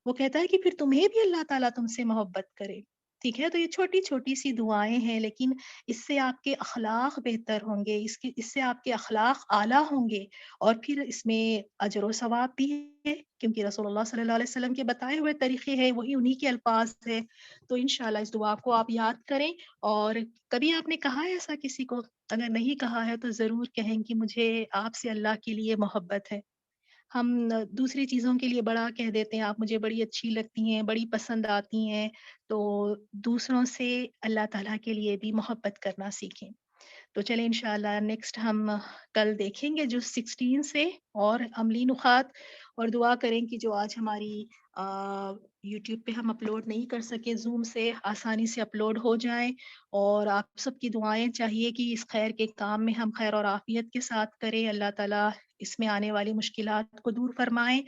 وہ کہتا ہے کہ پھر تمہیں بھی اللہ تعالیٰ تم سے محبت کرے۔ ٹھیک ہے، تو یہ چھوٹی چھوٹی سی دعائیں ہیں، لیکن اس سے آپ کے اخلاق بہتر ہوں گے، اس سے آپ کے اخلاق اعلیٰ ہوں گے، اور پھر اس میں اجر و ثواب بھی ہے، کیونکہ رسول اللہ صلی اللہ علیہ وسلم کے بتائے ہوئے طریقے ہیں، وہی انہی کے الفاظ ہے۔ تو انشاءاللہ اس دعا کو آپ یاد کریں، اور کبھی آپ نے کہا ہے ایسا کسی کو؟ اگر نہیں کہا ہے تو ضرور کہیں کہ مجھے آپ سے اللہ کے لیے محبت ہے۔ ہم دوسری چیزوں کے لیے بڑا کہہ دیتے ہیں، آپ مجھے بڑی اچھی لگتی ہیں، بڑی پسند آتی ہیں، تو دوسروں سے اللہ تعالیٰ کے لیے بھی محبت کرنا سیکھیں۔ تو چلیں انشاءاللہ نیکسٹ ہم کل دیکھیں گے جو 16 سے، اور عملی نکات، اور دعا کریں کہ جو آج ہماری یوٹیوب پہ ہم اپلوڈ نہیں کر سکے، زوم سے آسانی سے اپلوڈ ہو جائیں، اور آپ سب کی دعائیں چاہیے کہ اس خیر کے کام میں ہم خیر اور عافیت کے ساتھ کریں، اللہ تعالیٰ اس میں آنے والی مشکلات کو دور فرمائیں،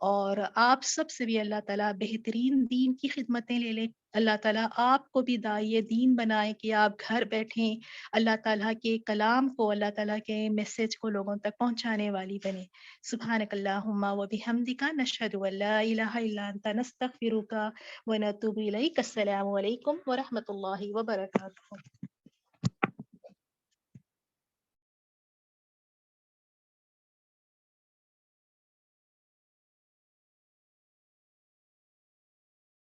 اور آپ سب سے بھی اللہ تعالیٰ بہترین دین کی خدمتیں لے لیں، اللہ تعالیٰ آپ کو بھی داعیے دین بنائے کہ آپ گھر بیٹھیں اللہ تعالیٰ کے کلام کو، اللہ تعالیٰ کے میسج کو لوگوں تک پہنچانے والی بنے۔ سبحانک اللہم و بحمدک، نشہد ان لا الہ الا انت، نستغفرک و نتوب الیک۔ السلام علیکم و رحمۃ اللہ وبرکاتہ۔